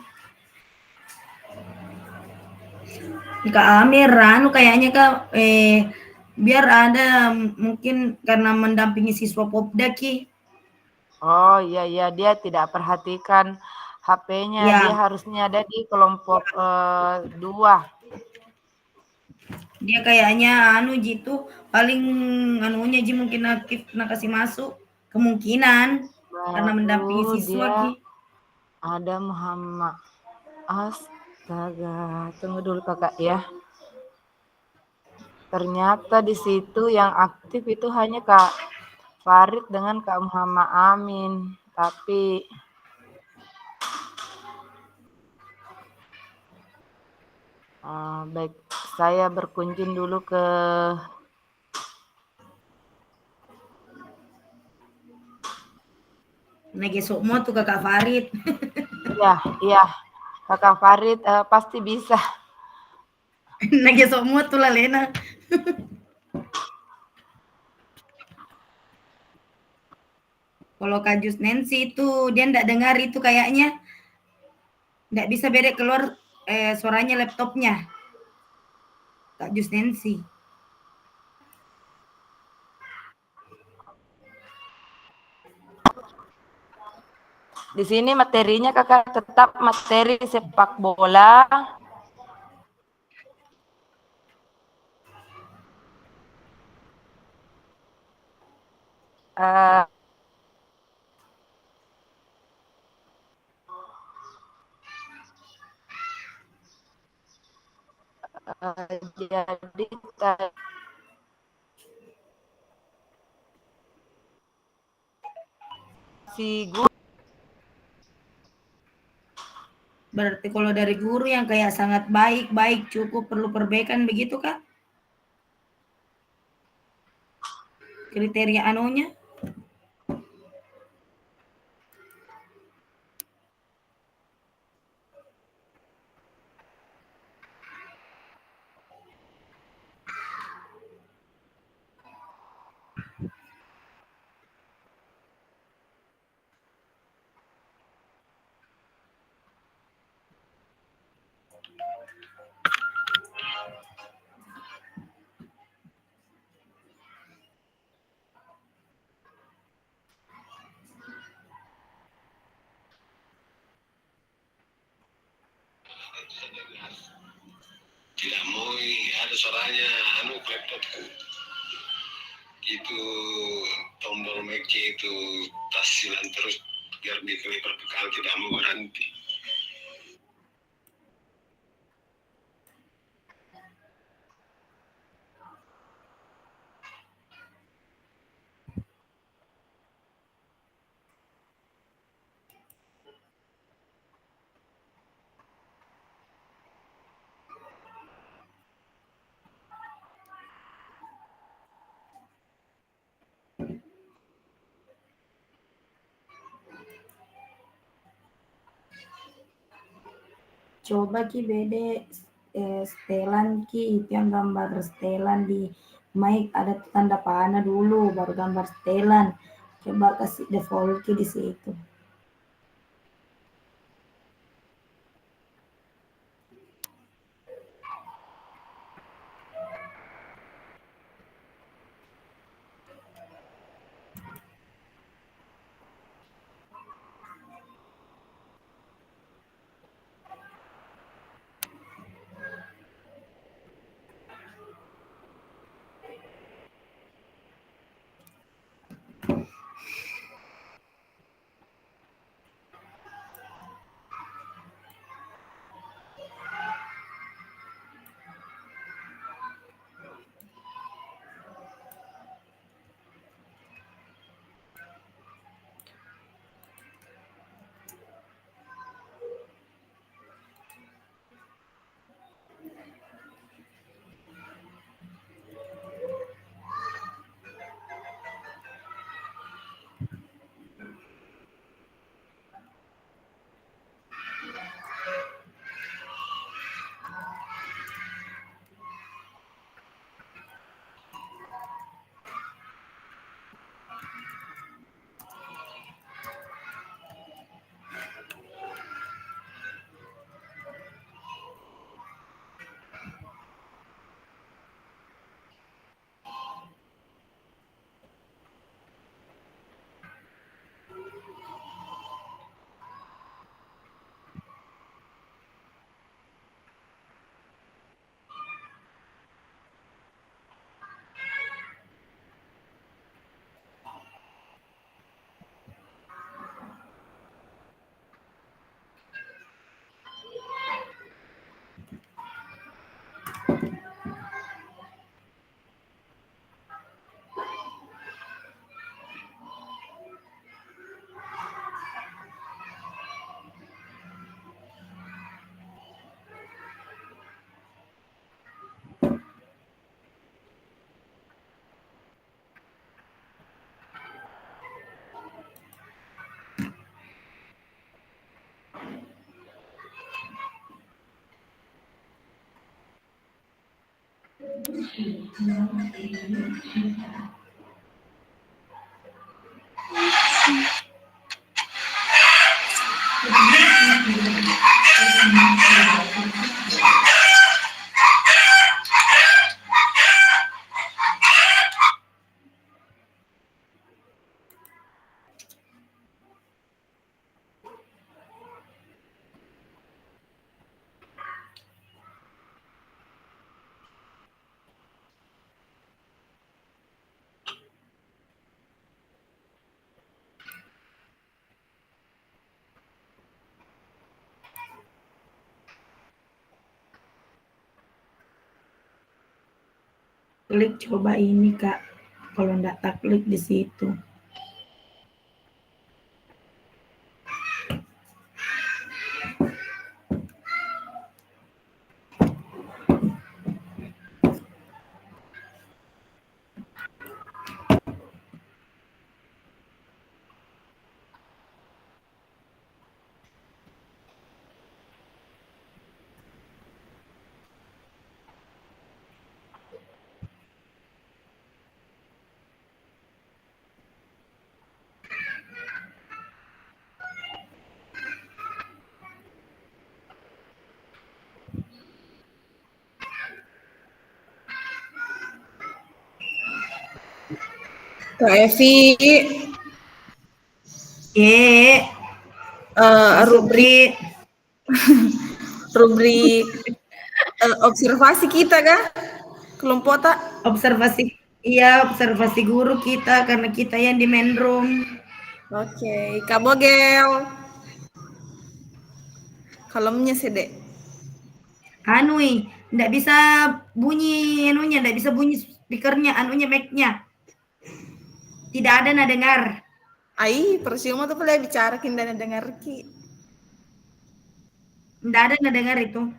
[SPEAKER 4] Kak Amir, kayaknya Kak, biar ada mungkin karena mendampingi siswa Popda Ki.
[SPEAKER 5] Oh iya, dia tidak perhatikan HP-nya,
[SPEAKER 4] Ya.
[SPEAKER 5] dia harusnya ada di kelompok 2.
[SPEAKER 4] Dia kayaknya gitu paling anunya mungkin aktif kasih masuk kemungkinan karena mendampingi siswa
[SPEAKER 5] dia
[SPEAKER 4] Ki.
[SPEAKER 5] ada Muhammad. Astaga, tunggu dulu kakak ya. Ternyata di situ yang aktif itu hanya Kak Farid dengan Kak Muhammad Amin. Tapi baik, saya berkunjung dulu ke
[SPEAKER 4] Nagesokmo tuh Kakak Farid.
[SPEAKER 5] Iya, Kakak Farid pasti bisa.
[SPEAKER 4] Nagesokmo tuh lah Lena. Kalau Kak Jus Nancy itu dia ndak dengar itu kayaknya. Ndak bisa beda keluar suaranya laptopnya. Kak Jus Nancy.
[SPEAKER 5] Di sini materinya kakak tetap materi sepak bola. Jadi si guru.
[SPEAKER 4] Berarti kalau dari guru yang kayak sangat baik cukup perlu perbaikan begitu Kak? Kriteria anunya?
[SPEAKER 8] Tidak mau ada suaranya laptopku itu tombol mic itu tas silang terus biar dikali perpekalan tidak mau berhenti.
[SPEAKER 4] Coba Ki bede setelan Ki itu yang gambar setelan di Mike ada tanda panah dulu, baru gambar setelan. Coba kasih default di situ. Klik coba ini Kak. Kalau enggak tak klik di situ.
[SPEAKER 9] Kak Evi, rubrik rubrik observasi kita kah? Kelompok tak?
[SPEAKER 4] Observasi, iya observasi guru kita karena kita yang di main room.
[SPEAKER 9] Oke, Kak Bogel. Kalemnya sih, Dek.
[SPEAKER 4] Anui, enggak bisa bunyi anunya, enggak bisa bunyi speakernya, anunya mic-nya. Tidak ada nada dengar.
[SPEAKER 9] Ai, percuma tuh boleh bicara dan dengar ki.
[SPEAKER 4] Enggak ada nada dengar itu.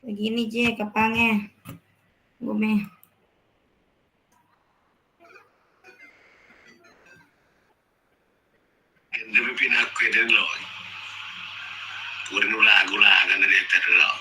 [SPEAKER 4] Begini je kepange. Gume.
[SPEAKER 8] Deve pindah ke den lo. Kurin lagu-lagu dari lo.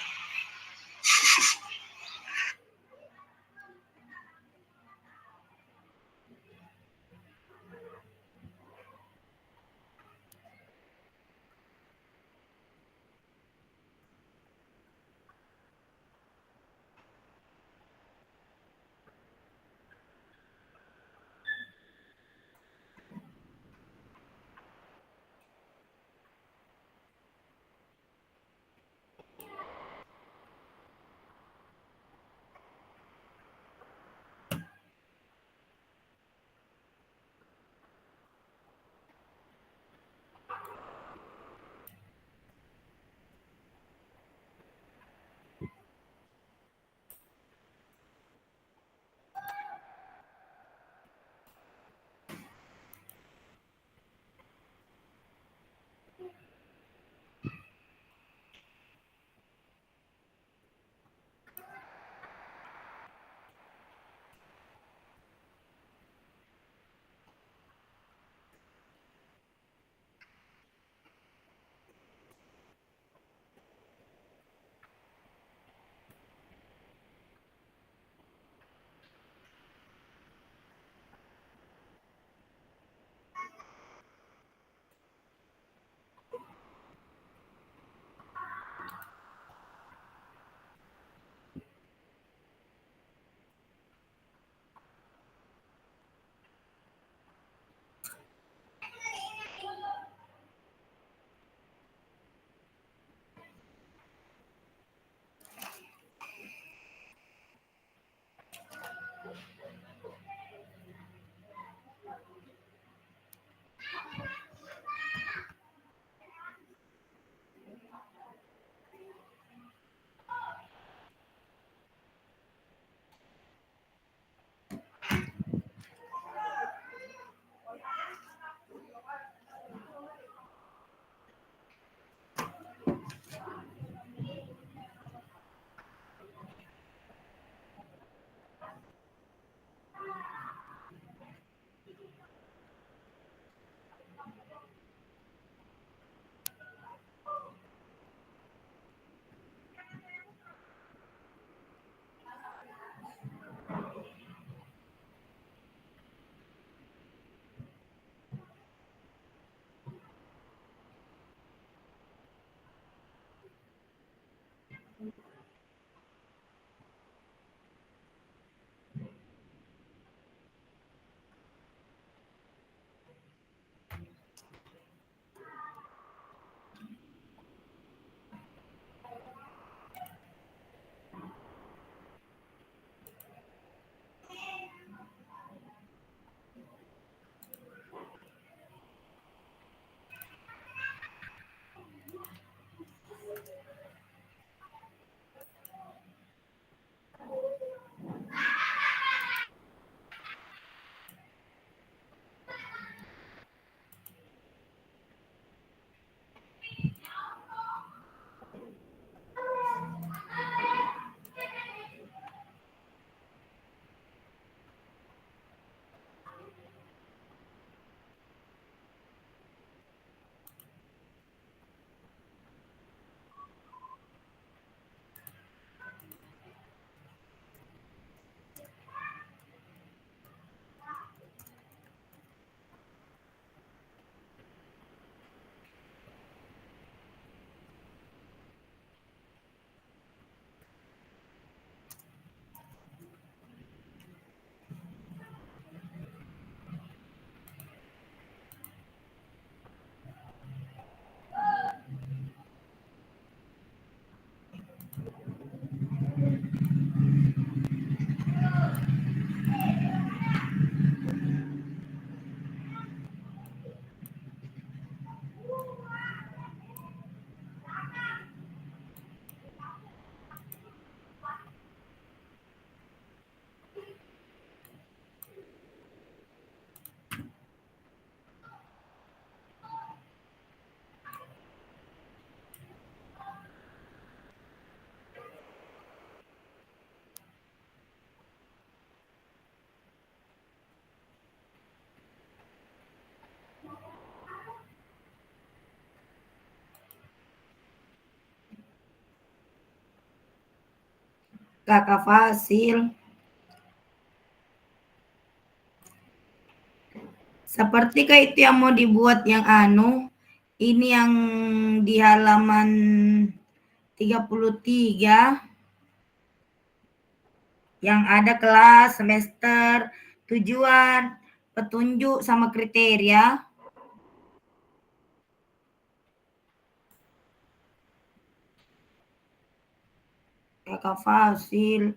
[SPEAKER 4] Kakak Fasil. Seperti itu yang mau dibuat yang ini yang di halaman 33 yang ada kelas, semester, tujuan, petunjuk sama kriteria. Kakak Fasil.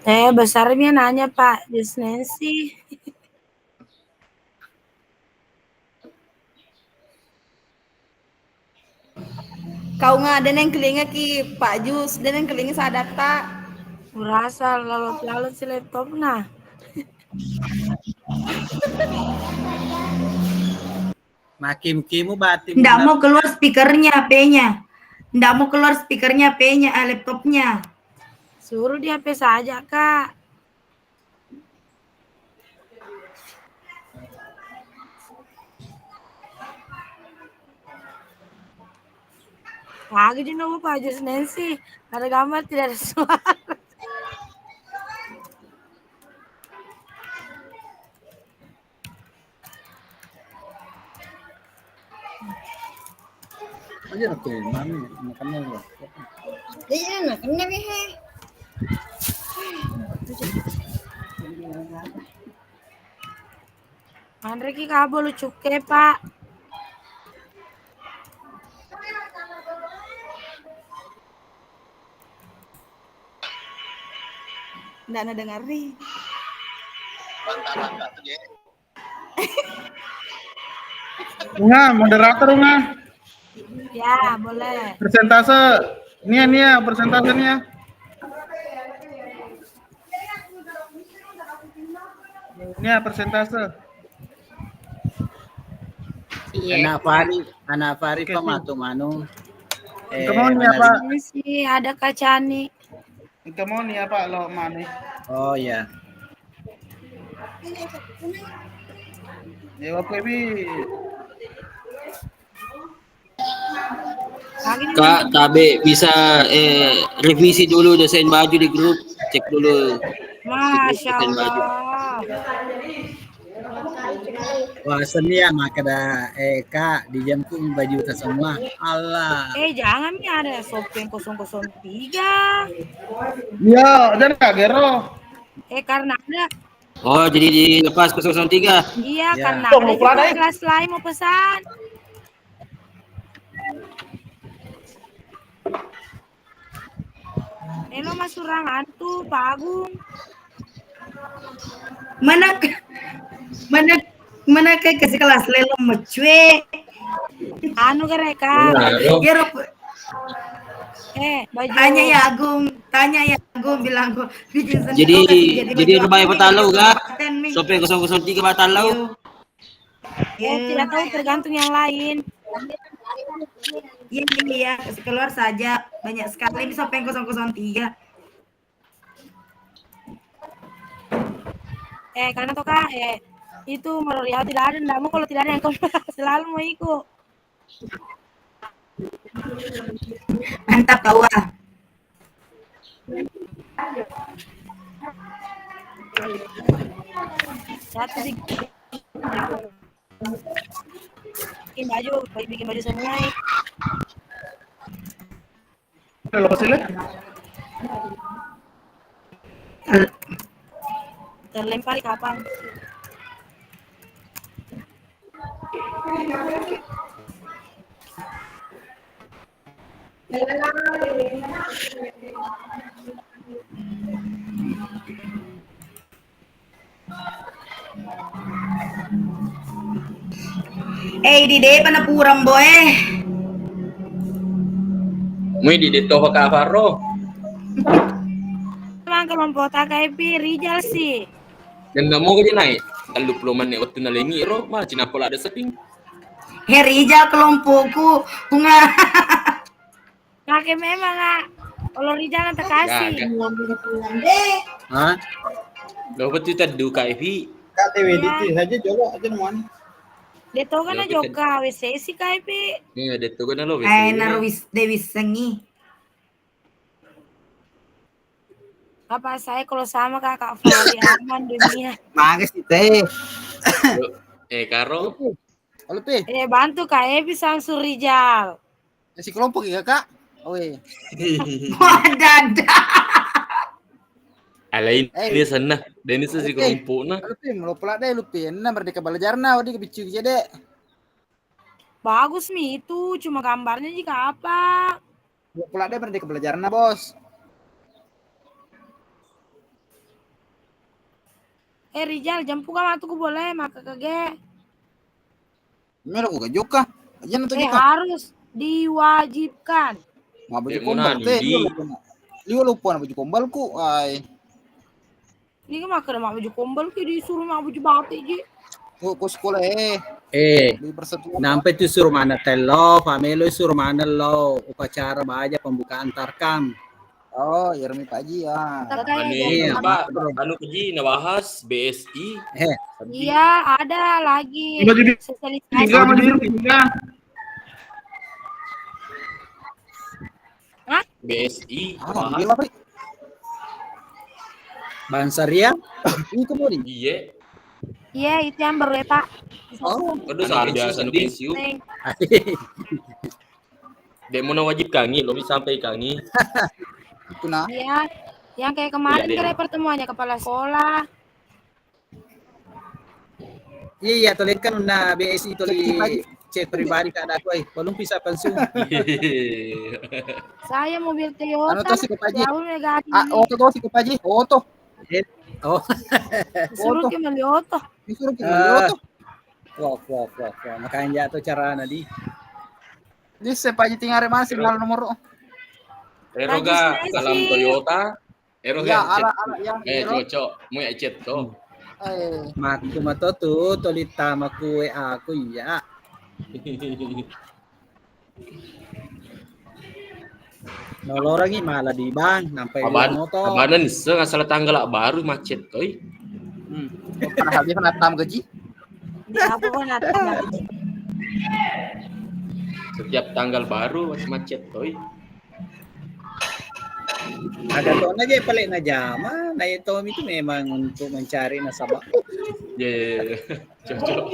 [SPEAKER 7] Besarnya nanya Pak Jus Nancy.
[SPEAKER 9] Kau nggak ada yang kelinga ki Pak Jus, dan yang kelinga sadata.
[SPEAKER 7] Merasa lalu si laptop nah.
[SPEAKER 6] Makin kimu batin.
[SPEAKER 4] Nggak mau keluar speakernya P-nya. Nggak mau keluar speakernya P-nya, laptopnya.
[SPEAKER 7] Suruh di HP saja Kak. Lagi di nomor Pak Jus Nancy. Ada gambar tidak ada suara.
[SPEAKER 6] Aja oke, mami makannya lu.
[SPEAKER 9] Iya, nah kena bihe.
[SPEAKER 7] Andre ki kabo lu cuke Pak.
[SPEAKER 9] Nggak ada dengar nih.
[SPEAKER 10] Unga, moderator Unga.
[SPEAKER 7] Ya, boleh.
[SPEAKER 10] Persentase. Nia, persentase Nia. Nia, persentase.
[SPEAKER 6] Anak Fari pematu manu.
[SPEAKER 10] Kamu Nia, Pak.
[SPEAKER 7] Ini sih ada Kacani.
[SPEAKER 10] Kamu Nia, Pak, lo mana?
[SPEAKER 6] Oh ya.
[SPEAKER 10] Ya, Bapak Ibu.
[SPEAKER 2] Kak, Tabe bisa revisi dulu desain baju di grup, cek dulu.
[SPEAKER 7] Masya
[SPEAKER 2] Desain baju.
[SPEAKER 7] Allah.
[SPEAKER 6] Wah seni ya makada Kak di jamku baju kita semua. Allah.
[SPEAKER 7] Jangan nih ada Sopeng 003.
[SPEAKER 10] Iya, ada Kak Gero.
[SPEAKER 7] Karena ada.
[SPEAKER 2] Oh, jadi dilepas 003.
[SPEAKER 7] Iya,
[SPEAKER 10] Ya.
[SPEAKER 7] karena
[SPEAKER 10] Tuh,
[SPEAKER 7] ada
[SPEAKER 10] mau
[SPEAKER 7] juga
[SPEAKER 10] pelana,
[SPEAKER 7] kelas lain mau pesan. Lo mas surangan tuh Pak Agung.
[SPEAKER 4] Mana kayak kasih kelas lelo mecue.
[SPEAKER 7] Anu mereka.
[SPEAKER 4] Gero
[SPEAKER 7] Baju.
[SPEAKER 4] Tanya ya Agung bilang kok
[SPEAKER 2] Jadi rebay batalau Kak. Sopeng 003 batalau.
[SPEAKER 7] Tidak tahu tergantung yang lain.
[SPEAKER 4] Iya, kasih keluar saja. Banyak sekali bisa Sopeng 003.
[SPEAKER 7] Karena tuh Kak, itu Mororia tidak ada, enggak mau kalau tidak ada yang selalu mau ikut.
[SPEAKER 4] Mantap Pak.
[SPEAKER 7] Satu bikin baju semua.
[SPEAKER 10] Lo hasilnya?
[SPEAKER 7] Terlempar kapan?
[SPEAKER 4] Di depan puram boy.
[SPEAKER 2] Mui di deto Kak Faro.
[SPEAKER 7] Emang kelompok KKP Rijal sih.
[SPEAKER 2] Dan nggak mau dia naik. Kalau peluman nih waktu nalengi ro, mah cina pola ada setting.
[SPEAKER 4] Rijal kelompokku bunga.
[SPEAKER 7] Kakek memang Kak. Kalau Rijal nanti kasih.
[SPEAKER 6] Hah?
[SPEAKER 2] Lo betul tadi KFV.
[SPEAKER 6] KTWDT saja coba aja teman.
[SPEAKER 7] Dia tahu kan juga WC sih KP.
[SPEAKER 2] Iya, deto kan lo.
[SPEAKER 4] Narwis Dewi Sengi.
[SPEAKER 7] Apa saya kalau sama Kakak Fahri aman dunia.
[SPEAKER 6] Makasih teh.
[SPEAKER 2] Karo.
[SPEAKER 6] Halo teh.
[SPEAKER 7] Bantu KP Samsul Rijal.
[SPEAKER 6] Si kelompok ya Kak. Oke.
[SPEAKER 4] Dadah.
[SPEAKER 2] Alain dia sana. Dan itu si kelompok nah.
[SPEAKER 6] Halo teh, lo pelak deh lu pin. Merdeka belajar nah, udah kebicu aja deh.
[SPEAKER 7] Bagus nih itu, cuma gambarnya jika apa?
[SPEAKER 6] Lo pelak deh merdeka belajar nah, Bos.
[SPEAKER 7] Rijal, jampu ka matuku boleh maka kage.
[SPEAKER 11] Melo ko juga. Aja nanti
[SPEAKER 7] Harus diwajibkan.
[SPEAKER 11] Nga baju kombal teh. Liwa lupa na baju kombal ku. Ay.
[SPEAKER 7] Ini kan makan baju kombal ki disuruh baju batik ji.
[SPEAKER 11] Ko sekolah
[SPEAKER 6] Nampai tu suruh mana telo, famelo suruh mana lo, upacara baja pembukaan tarkam.
[SPEAKER 11] Oh, Yermi Pak Ji ya.
[SPEAKER 2] Pak, anu Ji nabahas BSI.
[SPEAKER 7] Iya, ada lagi.
[SPEAKER 10] Sosialisasi.
[SPEAKER 2] BSI.
[SPEAKER 6] Bansaria?
[SPEAKER 11] Ini kemudi.
[SPEAKER 2] Iya.
[SPEAKER 7] Iya, itu yang baru ya, Pak.
[SPEAKER 2] Aduh, sampai biasa nu pensiun. Demo na wajib kangi, lo bisa sampai kangi.
[SPEAKER 11] Itu nah.
[SPEAKER 7] Iya, yang kayak kemarin kira pertemuannya kepala sekolah.
[SPEAKER 6] Iya, tolik kan na BSI tolik chat pribadi ke anakku, belum bisa pensiun.
[SPEAKER 7] Saya mobil Toyota.
[SPEAKER 11] Ano to si Kupaji?
[SPEAKER 7] Jauh negatif.
[SPEAKER 11] Oto to si Kupaji. Oto.
[SPEAKER 6] Oh.
[SPEAKER 7] Suruh ke Melioto.
[SPEAKER 11] Disuruh ke Melioto.
[SPEAKER 6] Wah. Makanya jatuh cara nadi.
[SPEAKER 11] Ini sepaji tinggal masih mal nomor.
[SPEAKER 2] Eroga salam Toyota. Eroga.
[SPEAKER 11] Ya, ala yang.
[SPEAKER 2] Cocok, mau chat to.
[SPEAKER 6] Maku mato tu tolita maku aku iya. Nolorang ini malah di bang, sampai motor.
[SPEAKER 2] Abanan nisa salah tanggal baru macet toy.
[SPEAKER 11] Pernah habis natam gaji.
[SPEAKER 7] Apa natam gaji?
[SPEAKER 2] Setiap tanggal baru masih macet toy.
[SPEAKER 6] Ada tahun aja paling na jama, na itu memang untuk mencari nasabah.
[SPEAKER 2] Ya, cocok.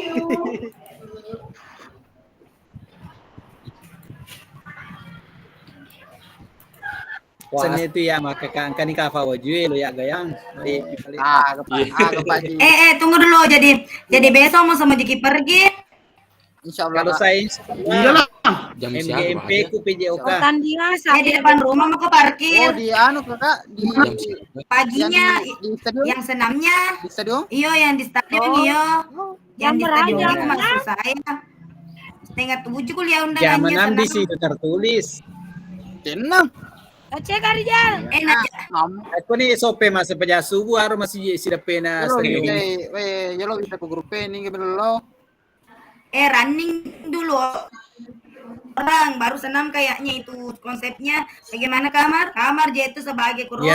[SPEAKER 6] Sanya itu ya maka kan ni kafa wajue lo ya gayang.
[SPEAKER 4] Tunggu dulu jadi besok mau sama Jiki pergi.
[SPEAKER 11] Insyaallah.
[SPEAKER 6] Kalau saya
[SPEAKER 10] iyalah
[SPEAKER 2] jam
[SPEAKER 6] MGMP ku PJOK.
[SPEAKER 7] Pertandingan
[SPEAKER 4] Di depan rumah mau parkir.
[SPEAKER 11] Oh, di anu Kakak di
[SPEAKER 4] paginya
[SPEAKER 11] di stadion.
[SPEAKER 4] yang senamnya.
[SPEAKER 11] Di stadion?
[SPEAKER 4] Iyo yang di stadion iyo. Yang di stadion itu maksud saya. Setengah 7 kuliah undangannya.
[SPEAKER 6] Jam 6 di situ tertulis.
[SPEAKER 11] Tenang.
[SPEAKER 7] Cek Rijal.
[SPEAKER 6] Aku ni SOP masa peja subuh harus masih sida pena stadion.
[SPEAKER 11] Ya lo bisa ke grup ini belum.
[SPEAKER 4] Running dulu orang baru senam kayaknya itu konsepnya bagaimana kamar dia itu sebagai kurang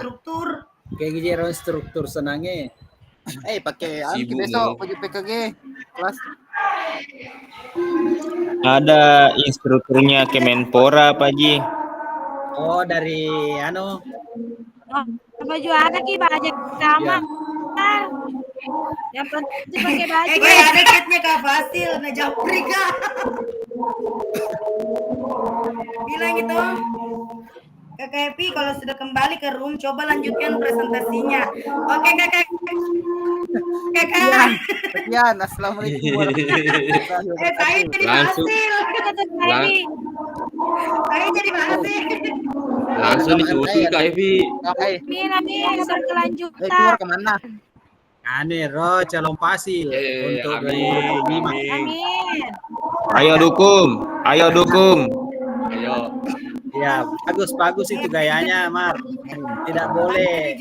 [SPEAKER 4] struktur
[SPEAKER 6] kayak gitu struktur senangnya
[SPEAKER 11] pakai besok baju PKG kelas
[SPEAKER 1] ada instrukturnya Kemenpora Pak Ji.
[SPEAKER 6] Oh dari
[SPEAKER 7] baju ada ki baju sama yang penting pakai baju.
[SPEAKER 4] Kayak ada kitnya Kak Fasil, ngejapri Kak. Bilang gitu. Kakak Epi kalau sudah kembali ke room, coba lanjutkan presentasinya. Oke Kakak.
[SPEAKER 11] Sekian, assalamualaikum warahmatullahi wabarakatuh.
[SPEAKER 4] Saya jadi Fasil. Saya jadi Fasil.
[SPEAKER 2] Langsung disusul Kak Evi.
[SPEAKER 7] Amin, berkelanjutan.
[SPEAKER 11] Keluar kemana?
[SPEAKER 6] Aneh calon Fasil untuk 2025.
[SPEAKER 7] Amin.
[SPEAKER 1] Ayo dukung.
[SPEAKER 2] Ayo.
[SPEAKER 6] Ya, bagus itu gayanya, Mar. Tidak boleh.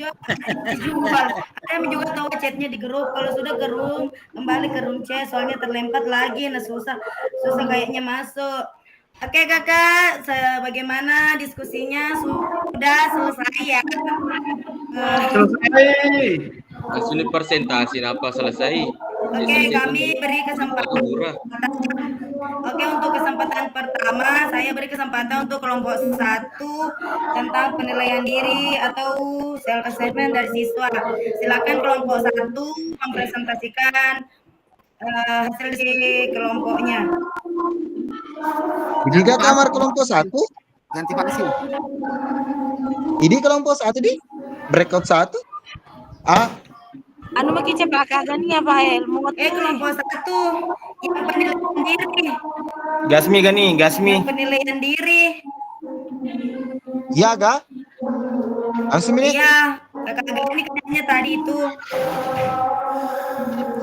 [SPEAKER 4] Saya juga tahu chatnya di grup. Kalau sudah ke room, kembali ke room chat. Soalnya terlempar lagi, susah kayaknya masuk. Oke Kakak, bagaimana diskusinya? Sudah selesai ya?
[SPEAKER 10] Selesai.
[SPEAKER 2] Langsung presentasi apa selesai?
[SPEAKER 4] Oke, kami beri kesempatan. Oke, untuk kesempatan pertama, saya beri kesempatan untuk kelompok 1 tentang penilaian diri atau self assessment dari siswa. Silakan kelompok 1 mempresentasikan hasil di kelompoknya.
[SPEAKER 3] Jika kamar kelompok 1
[SPEAKER 11] ganti Fasil.
[SPEAKER 3] Ini kelompok 1 di breakout 1.
[SPEAKER 7] Anu maki cepat kagani apa ilmu
[SPEAKER 4] kelompok 1 yang penilaian diri.
[SPEAKER 1] Gasmi.
[SPEAKER 4] Penilaian diri.
[SPEAKER 3] Ya ga? Langsung ini.
[SPEAKER 4] Iya, Kakak ini kayaknya tadi itu.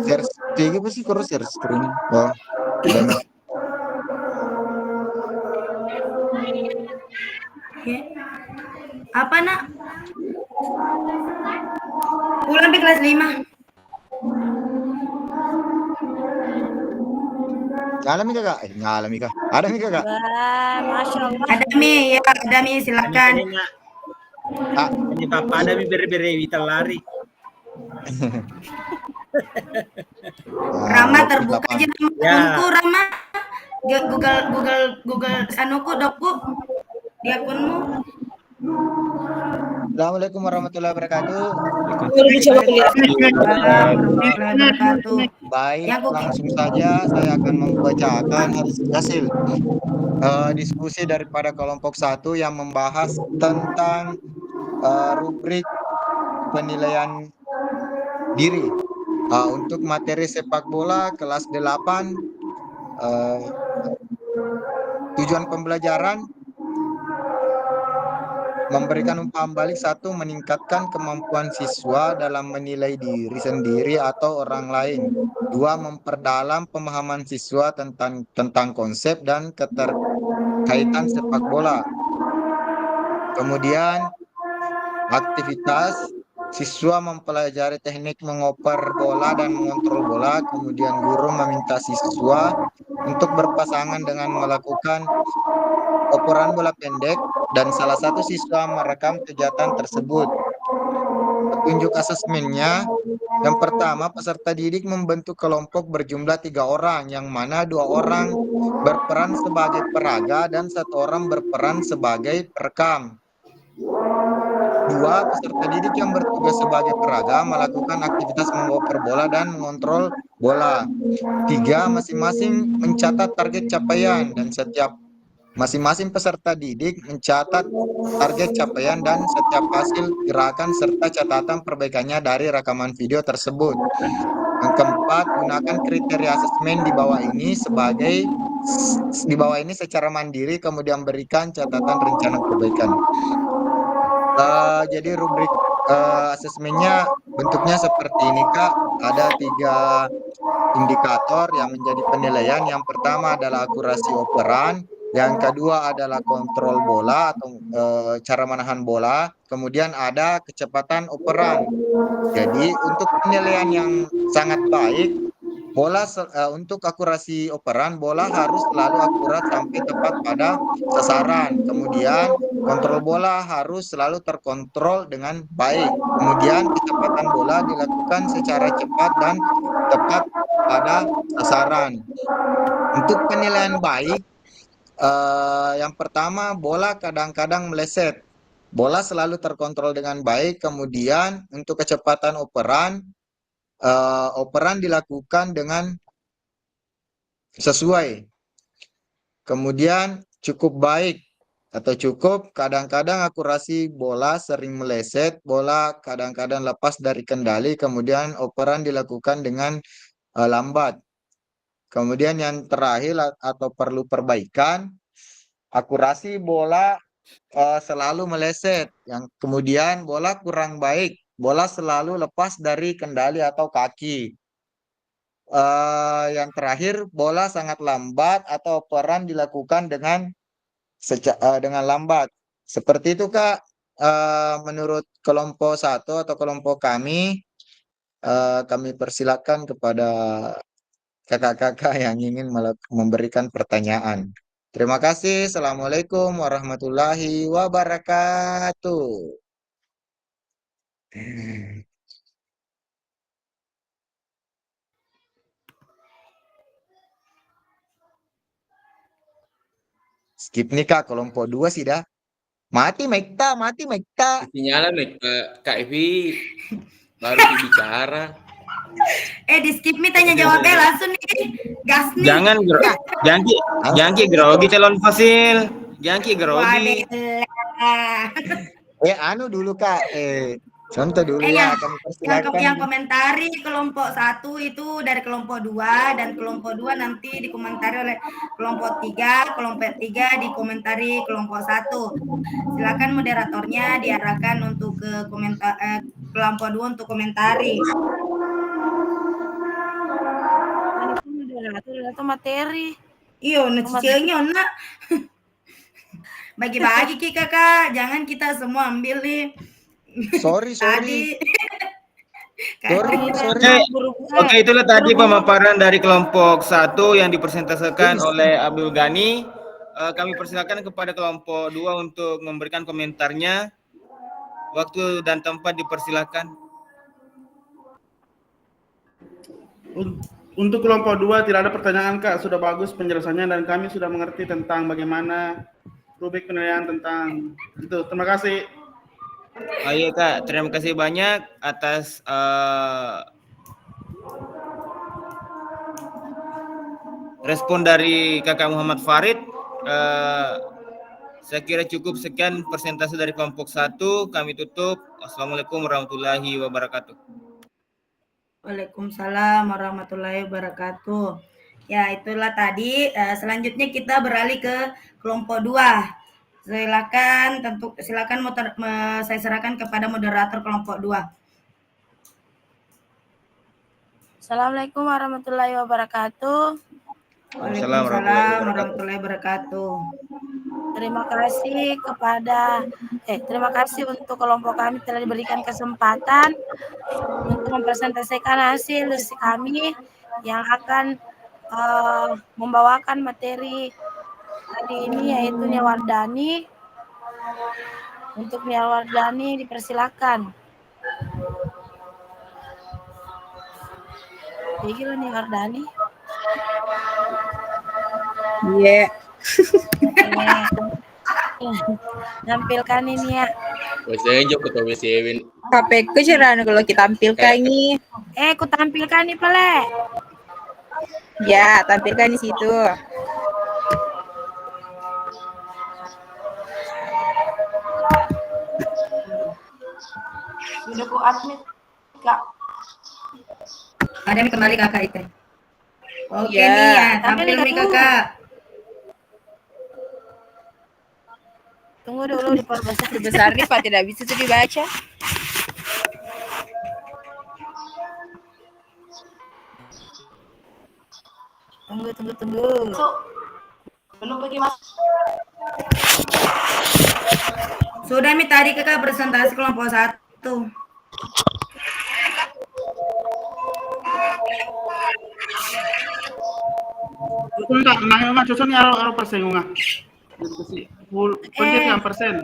[SPEAKER 3] Share kayak apa sih kurus share screen? Oh, udah.
[SPEAKER 4] Oke. Apa nak? Pulang di kelas 5.
[SPEAKER 3] Ngalami kakak? Ngalami kak? Ada nih kakak?
[SPEAKER 7] Wah, Masya Allah.
[SPEAKER 4] Ada Mi, ya ada Mi, silakan.
[SPEAKER 6] Ini papa ada beri-beri kita lari.
[SPEAKER 4] Rama terbuka aja
[SPEAKER 6] Ya.
[SPEAKER 4] akunku Rama. Google anuku dokku di akunmu.
[SPEAKER 3] Assalamualaikum warahmatullahi wabarakatuh. Baik, langsung saja saya akan membacakan hasil diskusi daripada kelompok 1 yang membahas tentang rubrik penilaian diri untuk materi sepak bola kelas 8. Tujuan pembelajaran memberikan umpan balik 1, meningkatkan kemampuan siswa dalam menilai diri sendiri atau orang lain. 2, memperdalam pemahaman siswa tentang konsep dan keterkaitan sepak bola. Kemudian aktivitas siswa mempelajari teknik mengoper bola dan mengontrol bola. Kemudian guru meminta siswa untuk berpasangan dengan melakukan operan bola pendek dan salah satu siswa merekam kegiatan tersebut. Petunjuk asesmennya, yang pertama, peserta didik membentuk kelompok berjumlah 3 orang, yang mana 2 orang berperan sebagai peraga dan 1 orang berperan sebagai perekam. 2, peserta didik yang bertugas sebagai peraga melakukan aktivitas mengoper bola dan mengontrol bola. 3, masing-masing mencatat target capaian dan masing-masing peserta didik mencatat target capaian dan setiap hasil gerakan serta catatan perbaikannya dari rekaman video tersebut. Yang keempat, gunakan kriteria asesmen di bawah ini secara mandiri, kemudian berikan catatan rencana perbaikan. Jadi rubrik asesmennya bentuknya seperti ini Kak. Ada 3 indikator yang menjadi penilaian. Yang pertama adalah akurasi operan, yang kedua adalah kontrol bola atau cara menahan bola, kemudian ada kecepatan operan. Jadi untuk penilaian yang sangat baik, untuk akurasi operan, bola harus selalu akurat sampai tepat pada sasaran. Kemudian kontrol bola harus selalu terkontrol dengan baik. Kemudian kecepatan bola dilakukan secara cepat dan tepat pada sasaran. Untuk penilaian baik, yang pertama, bola kadang-kadang meleset. Bola selalu terkontrol dengan baik. Kemudian untuk kecepatan operan, operan dilakukan dengan sesuai. Kemudian cukup baik atau cukup, kadang-kadang akurasi bola sering meleset, bola kadang-kadang lepas dari kendali, kemudian operan dilakukan dengan lambat. Kemudian yang terakhir atau perlu perbaikan, akurasi bola selalu meleset. Yang kemudian bola kurang baik, bola selalu lepas dari kendali atau kaki. Yang terakhir, bola sangat lambat atau operan dilakukan dengan lambat. Seperti itu Kak, menurut kelompok 1 atau kelompok kami persilakan kepada kakak-kakak yang ingin memberikan pertanyaan. Terima kasih. Assalamualaikum warahmatullahi wabarakatuh. Skip nih Kak, kelompok 2 sih dah. Mati Mekta.
[SPEAKER 2] Nyala Kak Evi baru bicara.
[SPEAKER 4] Di skip nih tanya jawabnya langsung nih. Gas nih.
[SPEAKER 1] Jangan grogi calon fosil. Jangan grogi.
[SPEAKER 3] Anu dulu Kak, Contoh dulu ya, kami persilakan.
[SPEAKER 4] yang komentari kelompok 1 itu dari kelompok 2 dan kelompok 2 nanti dikomentari oleh kelompok 3 dikomentari kelompok 1. Silakan moderatornya diarahkan untuk ke kelompok 2 untuk komentari.
[SPEAKER 7] Moderator materi.
[SPEAKER 4] Iyo, cicilnya nak. Bagi-bagi Ki Kakak, jangan kita semua ambil nih.
[SPEAKER 3] Sorry.
[SPEAKER 4] Tadi.
[SPEAKER 1] Oke, itulah tadi pemaparan dari kelompok 1 yang dipresentasikan oleh Abdul Ghani. Kami persilakan kepada kelompok 2 untuk memberikan komentarnya. Waktu dan tempat dipersilakan.
[SPEAKER 10] Untuk kelompok 2 tidak ada pertanyaan Kak, sudah bagus penjelasannya dan kami sudah mengerti tentang bagaimana rubrik penilaian tentang itu. Terima kasih.
[SPEAKER 1] Ayo Kak, terima kasih banyak atas respon dari Kakak Muhammad Farid. Saya kira cukup sekian presentasi dari kelompok 1. Kami tutup. Wassalamualaikum warahmatullahi wabarakatuh.
[SPEAKER 4] Waalaikumsalam warahmatullahi wabarakatuh. Ya, itulah tadi. Selanjutnya kita beralih ke kelompok 2. Silakan saya serahkan kepada moderator kelompok 2.
[SPEAKER 7] Assalamualaikum warahmatullahi wabarakatuh.
[SPEAKER 4] Waalaikumsalam warahmatullahi wabarakatuh.
[SPEAKER 7] Terima kasih untuk kelompok kami telah diberikan kesempatan untuk mempresentasikan hasil diskusi kami yang akan membawakan materi hari ini, yaitu Nia Wardani. Untuk Nia Wardani dipersilakan. Jadi Nia Wardani.
[SPEAKER 9] Iya.
[SPEAKER 7] Nampilkan ini ya.
[SPEAKER 9] KPK cerah kalau kita tampilkan nih.
[SPEAKER 7] Ku tampilkan nih Pele.
[SPEAKER 9] Ya, tampilkan di situ.
[SPEAKER 5] Sudah ku admit, Kak.
[SPEAKER 4] Ada yang kembali Kakak itu. Oke
[SPEAKER 9] Ya.
[SPEAKER 4] nih ya, tampil nih Kakak.
[SPEAKER 7] Tunggu dulu diperbesar.
[SPEAKER 9] Besar nih Pak, tidak bisa tuh dibaca.
[SPEAKER 7] Tunggu.
[SPEAKER 5] Belum pergi Mas.
[SPEAKER 4] Sudah nih tadi Kakak presentasi kelompok 1.
[SPEAKER 10] Enggak, nang susun aro persen nga. Pencet yang persen.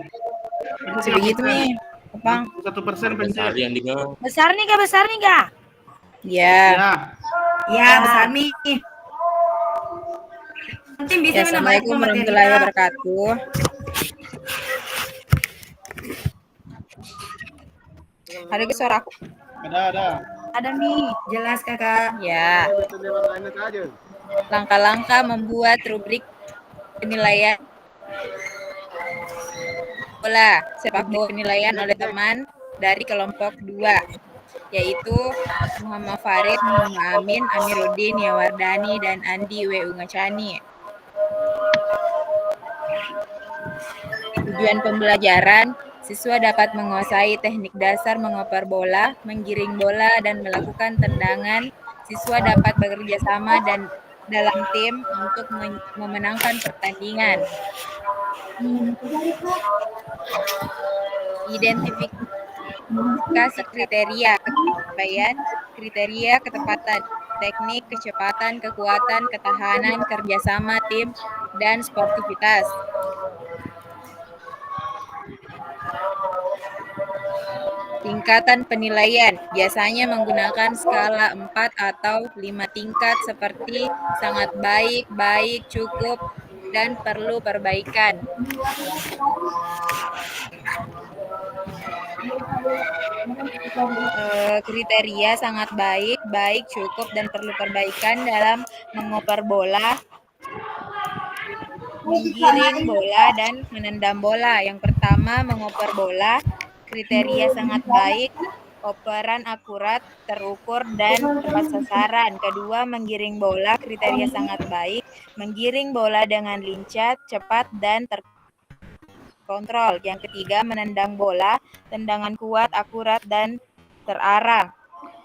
[SPEAKER 9] Begitu nih, Bang.
[SPEAKER 10] 1% pencet.
[SPEAKER 7] Besar nih Kak?
[SPEAKER 9] Ya.
[SPEAKER 4] Ya, besar nih. Nanti bisa
[SPEAKER 9] Assalamualaikum warahmatullahi wabarakatuh. Ada ke suara aku?
[SPEAKER 10] Ada.
[SPEAKER 7] Ada nih.
[SPEAKER 4] Jelas Kakak.
[SPEAKER 9] Ya. Langkah-langkah membuat rubrik penilaian bola sepak bola penilaian oleh teman dari kelompok 2, yaitu Muhammad Farid, Muhammad Amin, Amiruddin, Nia Wardani, dan Andi W. Ungacani. Tujuan pembelajaran, siswa dapat menguasai teknik dasar mengoper bola, menggiring bola, dan melakukan tendangan. Siswa dapat bekerja sama dan dalam tim untuk memenangkan pertandingan. Identifikasi kriteria capaian, kriteria ketepatan, teknik, kecepatan, kekuatan, ketahanan, kerjasama tim, dan sportivitas. Tingkatan penilaian biasanya menggunakan skala 4 atau 5 tingkat seperti sangat baik, baik, cukup, dan perlu perbaikan. Kriteria sangat baik, baik, cukup, dan perlu perbaikan dalam mengoper bola, menggiring bola, dan menendang bola. Yang pertama, mengoper bola. kriteria sangat baik, operan akurat, terukur, dan tepat sasaran. Kedua, menggiring bola, kriteria sangat baik, menggiring bola dengan lincah, cepat, dan terkontrol. Yang ketiga, menendang bola, tendangan kuat, akurat, dan terarah.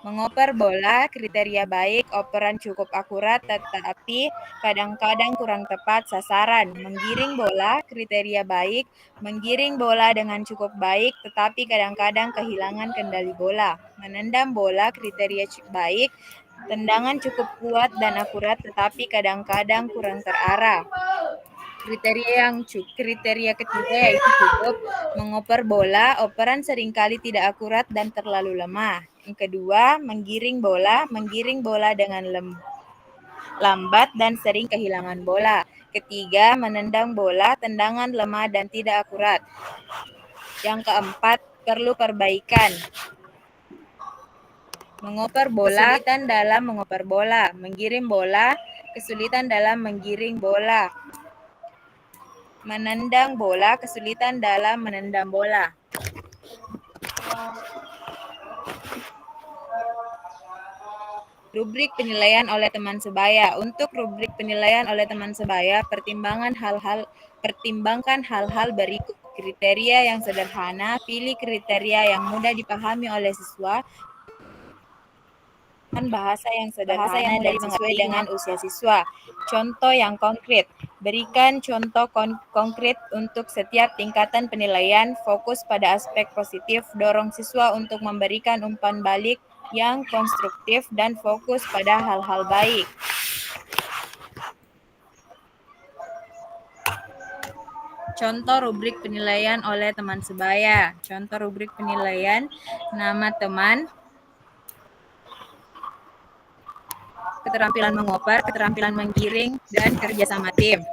[SPEAKER 9] Mengoper bola, kriteria baik, operan cukup akurat, tetapi kadang-kadang kurang tepat sasaran. Menggiring bola, kriteria baik, menggiring bola dengan cukup baik, tetapi kadang-kadang kehilangan kendali bola. Menendang bola, kriteria baik, tendangan cukup kuat dan akurat, tetapi kadang-kadang kurang terarah. Kriteria ketiga yaitu cukup mengoper bola, operan seringkali tidak akurat dan terlalu lemah. Yang kedua, menggiring bola dengan lambat dan sering kehilangan bola. Ketiga, menendang bola, tendangan lemah dan tidak akurat. Yang keempat, perlu perbaikan. Mengoper bola, kesulitan dalam mengoper bola. Menggiring bola, kesulitan dalam menggiring bola. Menendang bola, kesulitan dalam menendang bola. Rubrik penilaian oleh teman sebaya. Untuk rubrik penilaian oleh teman sebaya, pertimbangkan hal-hal berikut. Kriteria yang sederhana, pilih kriteria yang mudah dipahami oleh siswa, bahasa yang sederhana dan sesuai dengan usia siswa. Contoh yang konkret. Berikan contoh konkret untuk setiap tingkatan penilaian, fokus pada aspek positif, dorong siswa untuk memberikan umpan balik yang konstruktif, dan fokus pada hal-hal baik. Contoh rubrik penilaian oleh teman sebaya. Contoh rubrik penilaian, nama teman, keterampilan mengoper, keterampilan menggiring, dan kerja sama tim.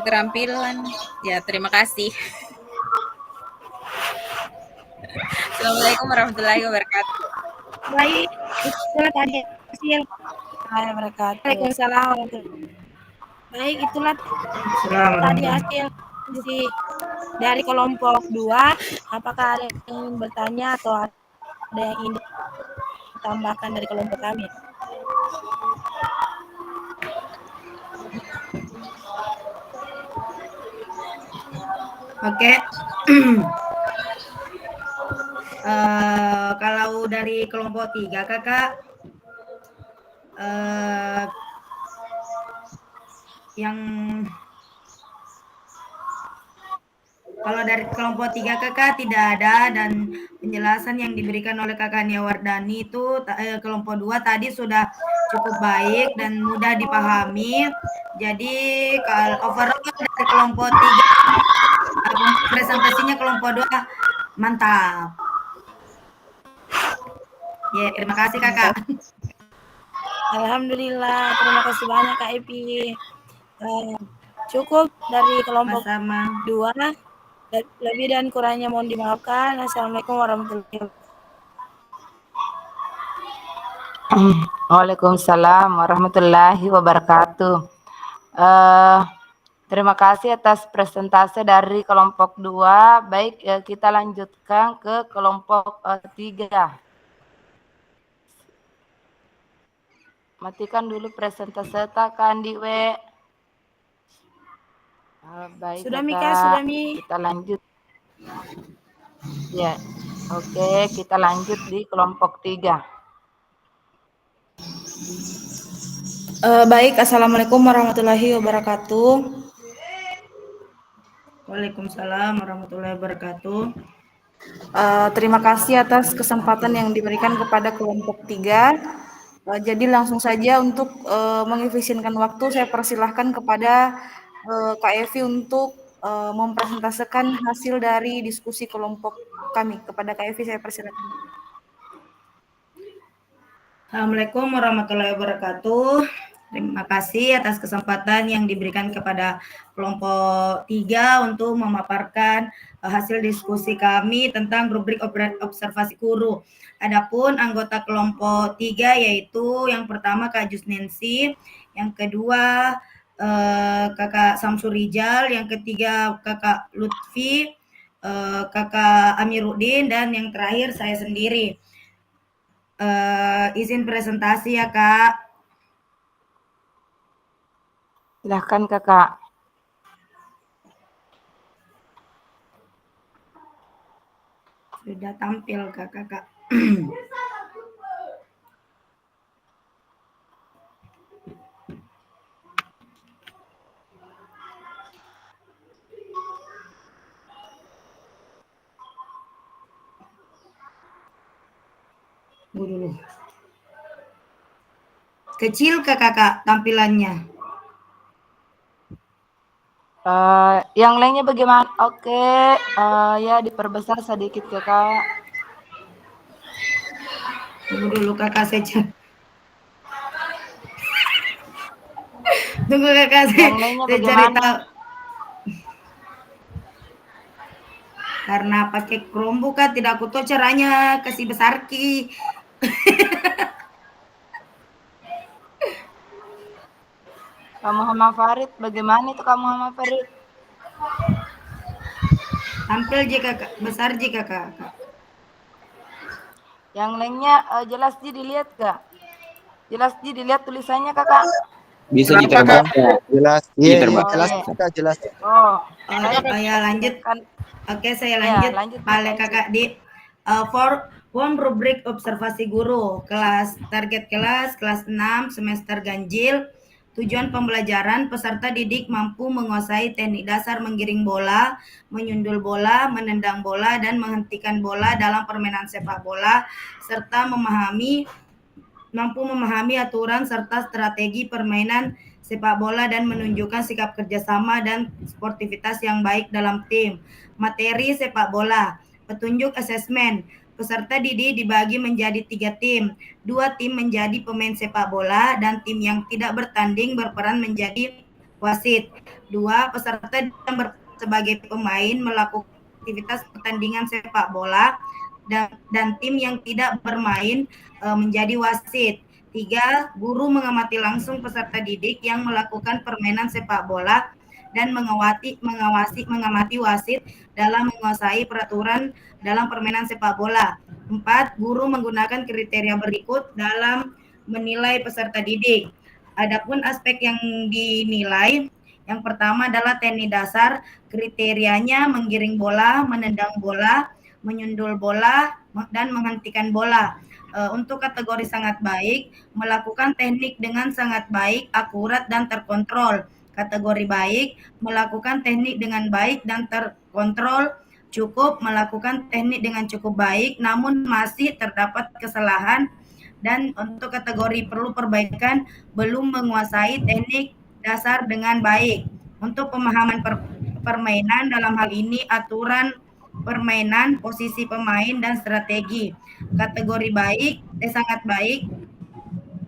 [SPEAKER 9] Keterampilan, ya terima kasih. Assalamualaikum warahmatullahi wabarakatuh.
[SPEAKER 7] Baik, itulah tadi hasil. Waalaikumsalam. Baik, itulah tadi hasil dari kelompok 2. Apakah ada yang ingin bertanya atau ada yang ingin ditambahkan dari kelompok kami?
[SPEAKER 4] Oke. Kalau dari kelompok 3, Kakak, kalau dari kelompok 3 Kakak tidak ada, dan penjelasan yang diberikan oleh Kakak Nia Wardani itu kelompok 2 tadi sudah cukup baik dan mudah dipahami. Jadi kalau overall dari kelompok 3 presentasinya kelompok 2 mantap. Ya, terima kasih Kakak.
[SPEAKER 7] Alhamdulillah, terima kasih banyak Kak Epi. Cukup dari kelompok 2. Lebih dan kurangnya mohon dimaafkan. Assalamualaikum warahmatullahi wabarakatuh.
[SPEAKER 5] Waalaikumsalam warahmatullahi wabarakatuh. Terima kasih atas presentase dari kelompok 2. Baik, kita lanjutkan ke kelompok 3. Matikan dulu presentase Kak Andi W. Baik,
[SPEAKER 7] Sudah
[SPEAKER 5] Kak.
[SPEAKER 7] Mika, sudah Mi.
[SPEAKER 5] Kita lanjut. Ya, oke, kita lanjut di kelompok 3.
[SPEAKER 7] Baik, Assalamualaikum warahmatullahi wabarakatuh.
[SPEAKER 4] Waalaikumsalam warahmatullahi wabarakatuh.
[SPEAKER 7] Terima kasih atas kesempatan yang diberikan kepada kelompok 3. Jadi langsung saja untuk mengefisienkan waktu, saya persilahkan kepada Kak Evi untuk mempresentasikan hasil dari diskusi kelompok kami. Kepada Kak Evi saya persilahkan.
[SPEAKER 4] Assalamualaikum warahmatullahi wabarakatuh. Terima kasih atas kesempatan yang diberikan kepada kelompok 3 untuk memaparkan hasil diskusi kami tentang rubrik observasi guru. Adapun anggota kelompok 3 yaitu yang pertama Kak Jusnensi, yang kedua Kakak Samsul Rijal, yang ketiga Kakak Lutfi, Kakak Amiruddin, dan yang terakhir saya sendiri. Izin presentasi ya Kak.
[SPEAKER 5] Silahkan Kakak.
[SPEAKER 4] Sudah tampil Kakak. Dulu. Kecil ke Kakak tampilannya?
[SPEAKER 5] Yang lainnya bagaimana? Oke, ya diperbesar sedikit Kakak.
[SPEAKER 4] Tunggu dulu Kakak, saya tunggu Kakak, saya cari tahu. Karena pakai Chromebook kan tidak aku tahu caranya kasih besar ki.
[SPEAKER 5] Kak Muhammad Farid, bagaimana itu Kak Muhammad Farid?
[SPEAKER 4] Tampil jika besar jika Kakak.
[SPEAKER 5] Yang lainnya jelas dilihat Kak? Jelas dilihat tulisannya Kakak?
[SPEAKER 2] Bisa diterbaca.
[SPEAKER 3] Jelas.
[SPEAKER 2] Iya,
[SPEAKER 3] jelas.
[SPEAKER 5] Oh,
[SPEAKER 4] saya lanjut. Oke, saya lanjut. Balik Kakak di form rubrik observasi guru kelas target kelas 6 semester ganjil. Tujuan pembelajaran, peserta didik mampu menguasai teknik dasar menggiring bola, menyundul bola, menendang bola, dan menghentikan bola dalam permainan sepak bola, serta mampu memahami aturan serta strategi permainan sepak bola dan menunjukkan sikap kerjasama dan sportivitas yang baik dalam tim. Materi sepak bola, petunjuk asesmen. Peserta didik dibagi menjadi 3 tim. 2 tim menjadi pemain sepak bola dan tim yang tidak bertanding berperan menjadi wasit. 2 peserta yang sebagai pemain melakukan aktivitas pertandingan sepak bola dan tim yang tidak bermain menjadi wasit. 3 guru mengamati langsung peserta didik yang melakukan permainan sepak bola dan mengamati wasit dalam menguasai peraturan dalam permainan sepak bola. 4 guru menggunakan kriteria berikut dalam menilai peserta didik. Adapun aspek yang dinilai, yang pertama adalah teknik dasar, kriterianya menggiring bola, menendang bola, menyundul bola, dan menghentikan bola. Untuk kategori sangat baik, melakukan teknik dengan sangat baik, akurat, dan terkontrol. Kategori baik, melakukan teknik dengan baik dan terkontrol. Cukup, melakukan teknik dengan cukup baik, namun masih terdapat kesalahan. Dan untuk kategori perlu perbaikan, belum menguasai teknik dasar dengan baik. Untuk pemahaman permainan dalam hal ini aturan permainan, posisi pemain, dan strategi. Kategori baik, sangat baik,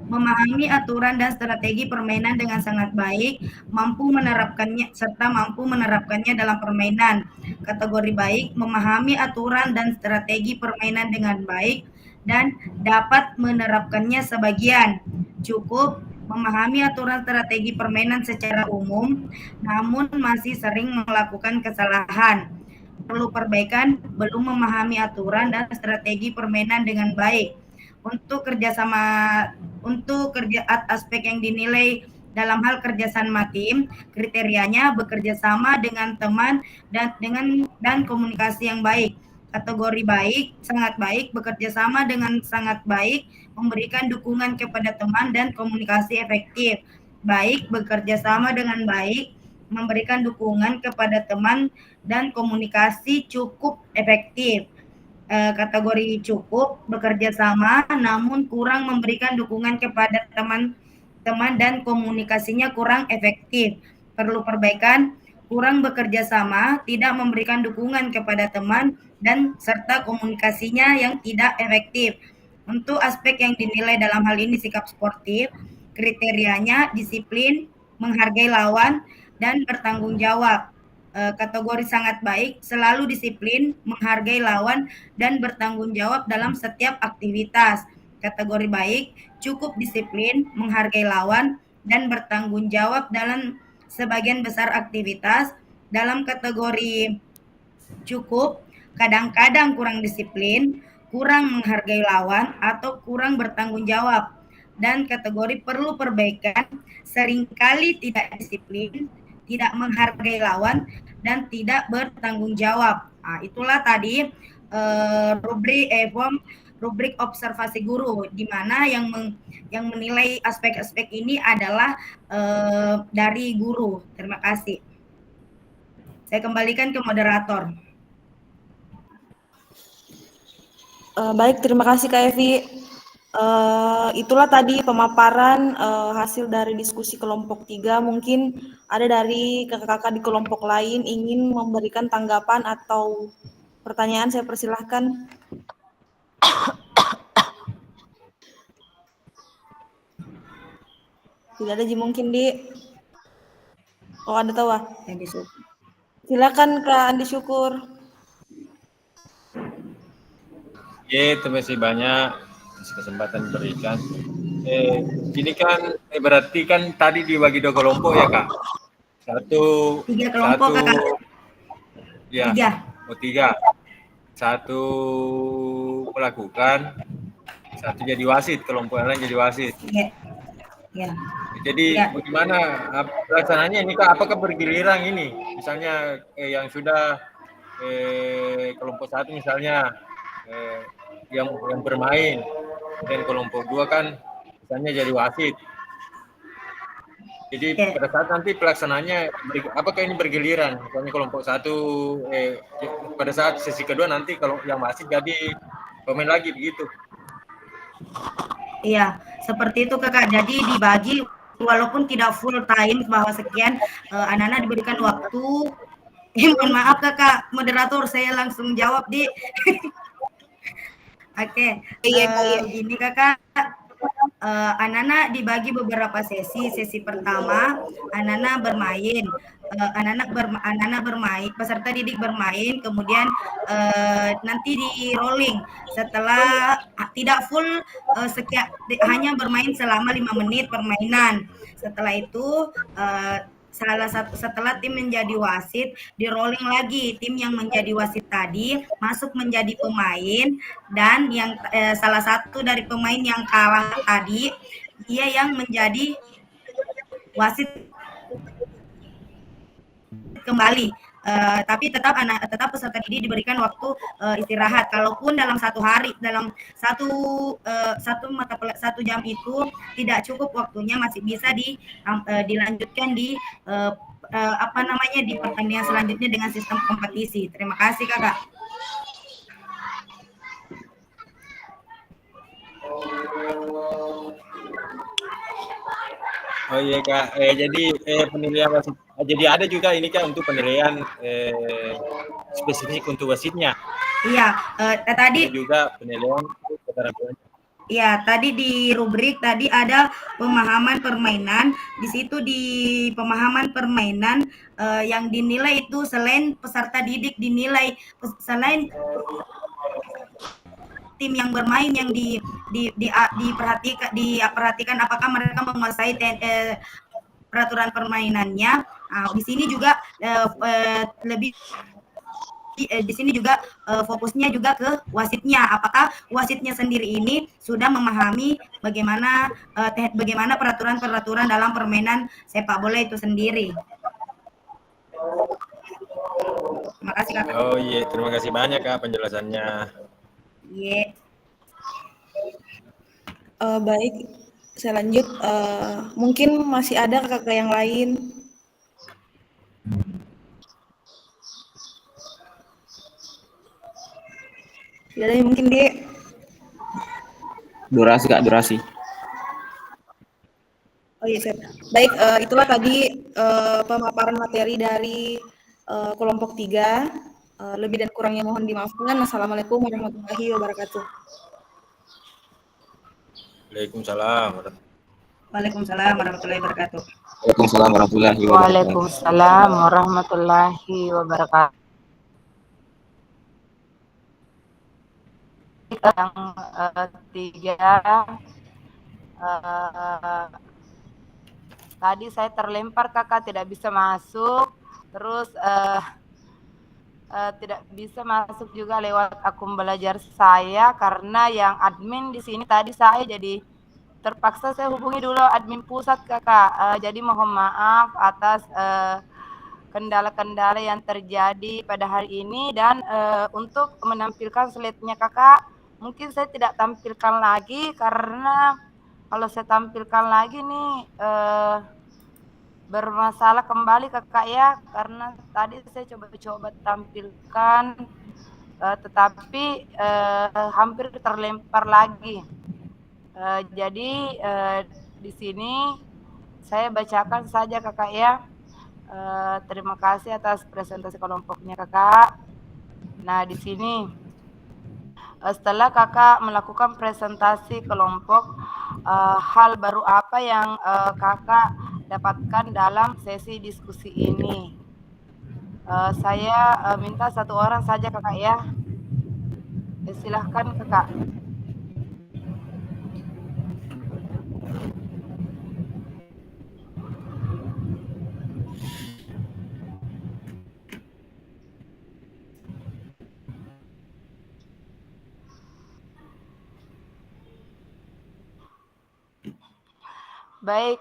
[SPEAKER 4] memahami aturan dan strategi permainan dengan sangat baik, mampu menerapkannya serta mampu menerapkannya dalam permainan. Kategori baik, memahami aturan dan strategi permainan dengan baik dan dapat menerapkannya sebagian. Cukup, memahami aturan strategi permainan secara umum, namun masih sering melakukan kesalahan. Perlu perbaikan, belum memahami aturan dan strategi permainan dengan baik. Untuk aspek yang dinilai dalam hal kerjasama tim, kriterianya bekerja sama dengan teman dan komunikasi yang baik. Kategori baik, sangat baik, bekerja sama dengan sangat baik, memberikan dukungan kepada teman dan komunikasi efektif. Baik, bekerja sama dengan baik, memberikan dukungan kepada teman dan komunikasi cukup efektif. Kategori cukup, bekerja sama namun kurang memberikan dukungan kepada teman-teman dan komunikasinya kurang efektif. Perlu perbaikan, kurang bekerja sama, tidak memberikan dukungan kepada teman dan serta komunikasinya yang tidak efektif. Untuk aspek yang dinilai dalam hal ini sikap sportif, kriterianya disiplin, menghargai lawan, dan bertanggung jawab. Kategori sangat baik, selalu disiplin, menghargai lawan, dan bertanggung jawab dalam setiap aktivitas. Kategori baik, cukup disiplin, menghargai lawan, dan bertanggung jawab dalam sebagian besar aktivitas. Dalam kategori cukup, kadang-kadang kurang disiplin, kurang menghargai lawan, atau kurang bertanggung jawab. Dan kategori perlu perbaikan, seringkali tidak disiplin, tidak menghargai lawan, dan tidak bertanggung jawab. Nah, itulah tadi rubrik observasi guru, di mana yang menilai aspek-aspek ini adalah dari guru. Terima kasih. Saya kembalikan ke moderator.
[SPEAKER 7] Baik, terima kasih Kak Evi. Itulah tadi pemaparan hasil dari diskusi kelompok 3. Mungkin ada dari kakak-kakak di kelompok lain ingin memberikan tanggapan atau pertanyaan, saya persilahkan. Tidak ada mungkin di. Oh, ada tahu ah. Silakan Kak Andi Syukur.
[SPEAKER 12] Terima kasih banyak atas kesempatan diberikan. Ini kan berarti kan tadi dibagi 2 kelompok ya Kak?
[SPEAKER 4] 3 kelompok Kakak.
[SPEAKER 12] Ya, 3. 1 melakukan, 1 jadi wasit, kelompok yang lain jadi wasit.
[SPEAKER 4] Ya.
[SPEAKER 12] Jadi bagaimana pelaksanaannya ini Kak? Apakah bergiliran ini? Misalnya yang sudah kelompok 1 misalnya yang bermain, dan kelompok 2 kan misalnya jadi wasit. Jadi pada saat nanti pelaksanaannya apakah ini bergiliran? Misalnya kelompok 1 pada saat sesi kedua nanti kalau yang wasit jadi pemain lagi begitu.
[SPEAKER 4] Iya, seperti itu Kakak. Jadi dibagi walaupun tidak full time bahwa sekian, anak-anak diberikan waktu. Mohon maaf Kakak moderator, saya langsung jawab di. Oke, gini Kakak, anak-anak dibagi beberapa sesi. Sesi pertama, anak-anak bermain, peserta didik bermain, kemudian nanti di rolling. Setelah tidak full, hanya bermain selama 5 menit permainan. Setelah itu setelah tim menjadi wasit, di rolling lagi, tim yang menjadi wasit tadi masuk menjadi pemain, dan yang salah satu dari pemain yang kalah tadi dia yang menjadi wasit kembali. Tapi tetap peserta didik diberikan waktu istirahat. Kalaupun dalam 1 hari, dalam satu jam itu tidak cukup waktunya, masih bisa dilanjutkan di di pertandingan selanjutnya dengan sistem kompetisi. Terima kasih Kakak.
[SPEAKER 12] Oh iya Kak, jadi penilaian wasit. Jadi ada juga ini Kak untuk penilaian spesifik untuk wasitnya.
[SPEAKER 4] Iya, tadi
[SPEAKER 12] ada juga penilaian keterampilan.
[SPEAKER 4] Ya, tadi di rubrik tadi ada pemahaman permainan. Di situ di pemahaman permainan yang dinilai itu selain peserta didik dinilai, selain tim yang bermain yang diperhatikan apakah mereka menguasai peraturan permainannya. Di sini juga di sini juga fokusnya juga ke wasitnya. Apakah wasitnya sendiri ini sudah memahami bagaimana peraturan-peraturan dalam permainan sepak bola itu sendiri. Terima kasih Kak.
[SPEAKER 12] Oh iya, terima kasih banyak Kak penjelasannya.
[SPEAKER 4] Iya.
[SPEAKER 7] Baik, saya lanjut. Mungkin masih ada kakak yang lain. Tidak ada mungkin di
[SPEAKER 1] durasi Kak, durasi.
[SPEAKER 7] Oh iya, baik, itulah tadi pemaparan materi dari kelompok 3. Lebih dan kurangnya mohon dimaafkan. Assalamualaikum warahmatullahi wabarakatuh.
[SPEAKER 4] Waalaikumsalam warahmatullahi wabarakatuh.
[SPEAKER 1] Waalaikumsalam warahmatullahi wabarakatuh.
[SPEAKER 5] Waalaikumsalam warahmatullahi wabarakatuh. Yang 3 tadi saya terlempar kakak, tidak bisa masuk, terus tidak bisa masuk juga lewat akun belajar saya karena yang admin di sini tadi saya jadi terpaksa saya hubungi dulu admin pusat kakak. Jadi mohon maaf atas kendala-kendala yang terjadi pada hari ini dan untuk menampilkan slide-nya kakak mungkin saya tidak tampilkan lagi karena kalau saya tampilkan lagi nih bermasalah kembali kakak ya, karena tadi saya coba-coba tampilkan tetapi hampir terlempar lagi. Jadi di sini saya bacakan saja kakak ya. Terima kasih atas presentasi kelompoknya kakak. Nah di sini setelah kakak melakukan presentasi kelompok, hal baru apa yang kakak dapatkan dalam sesi diskusi ini? Saya minta satu orang saja kakak ya. Silahkan kakak. Baik,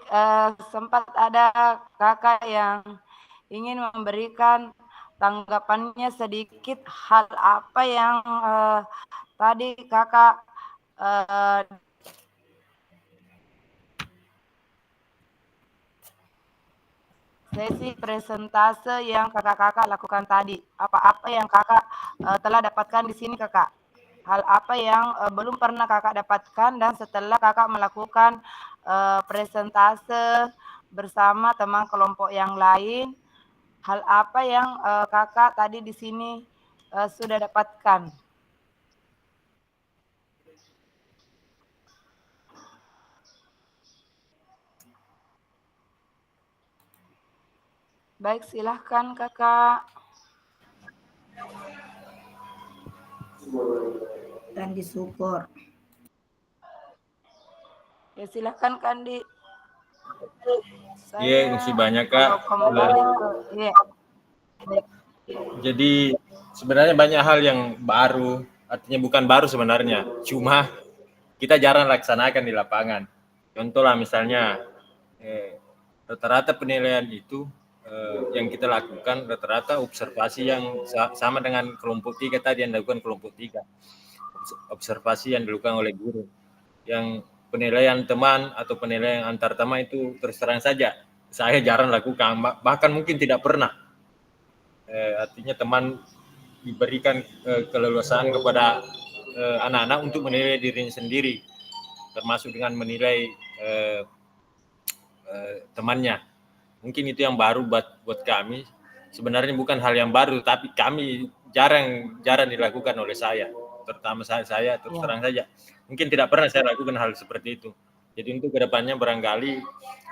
[SPEAKER 5] sempat ada kakak yang ingin memberikan tanggapannya sedikit hal apa yang tadi kakak sesi presentase yang kakak-kakak lakukan tadi. Apa-apa yang kakak telah dapatkan di sini kakak? Hal apa yang belum pernah kakak dapatkan dan setelah kakak melakukan presentase bersama teman kelompok yang lain, hal apa yang kakak tadi di sini sudah dapatkan? Baik, silahkan kakak.
[SPEAKER 4] Kandi syukur.
[SPEAKER 5] Ya silahkan Kandi.
[SPEAKER 12] Iya, masih banyak kak.
[SPEAKER 5] Kembali ke, ya.
[SPEAKER 12] Jadi sebenarnya banyak hal yang baru, artinya bukan baru sebenarnya, cuma kita jarang laksanakan di lapangan. Contoh lah misalnya rata-rata penilaian itu yang kita lakukan rata-rata observasi yang sama dengan kelompok 3 tadi yang dilakukan kelompok 3. Observasi yang dilakukan oleh guru. Yang penilaian teman atau penilaian antar teman itu terus terang saja saya jarang lakukan, bahkan mungkin tidak pernah. Artinya teman diberikan keleluasaan kepada anak-anak untuk menilai dirinya sendiri, termasuk dengan menilai temannya. Mungkin itu yang baru buat kami. Sebenarnya bukan hal yang baru, tapi kami jarang dilakukan oleh saya, terutama saya terus terang saja. Mungkin tidak pernah saya lakukan hal seperti itu. Jadi untuk kedepannya barangkali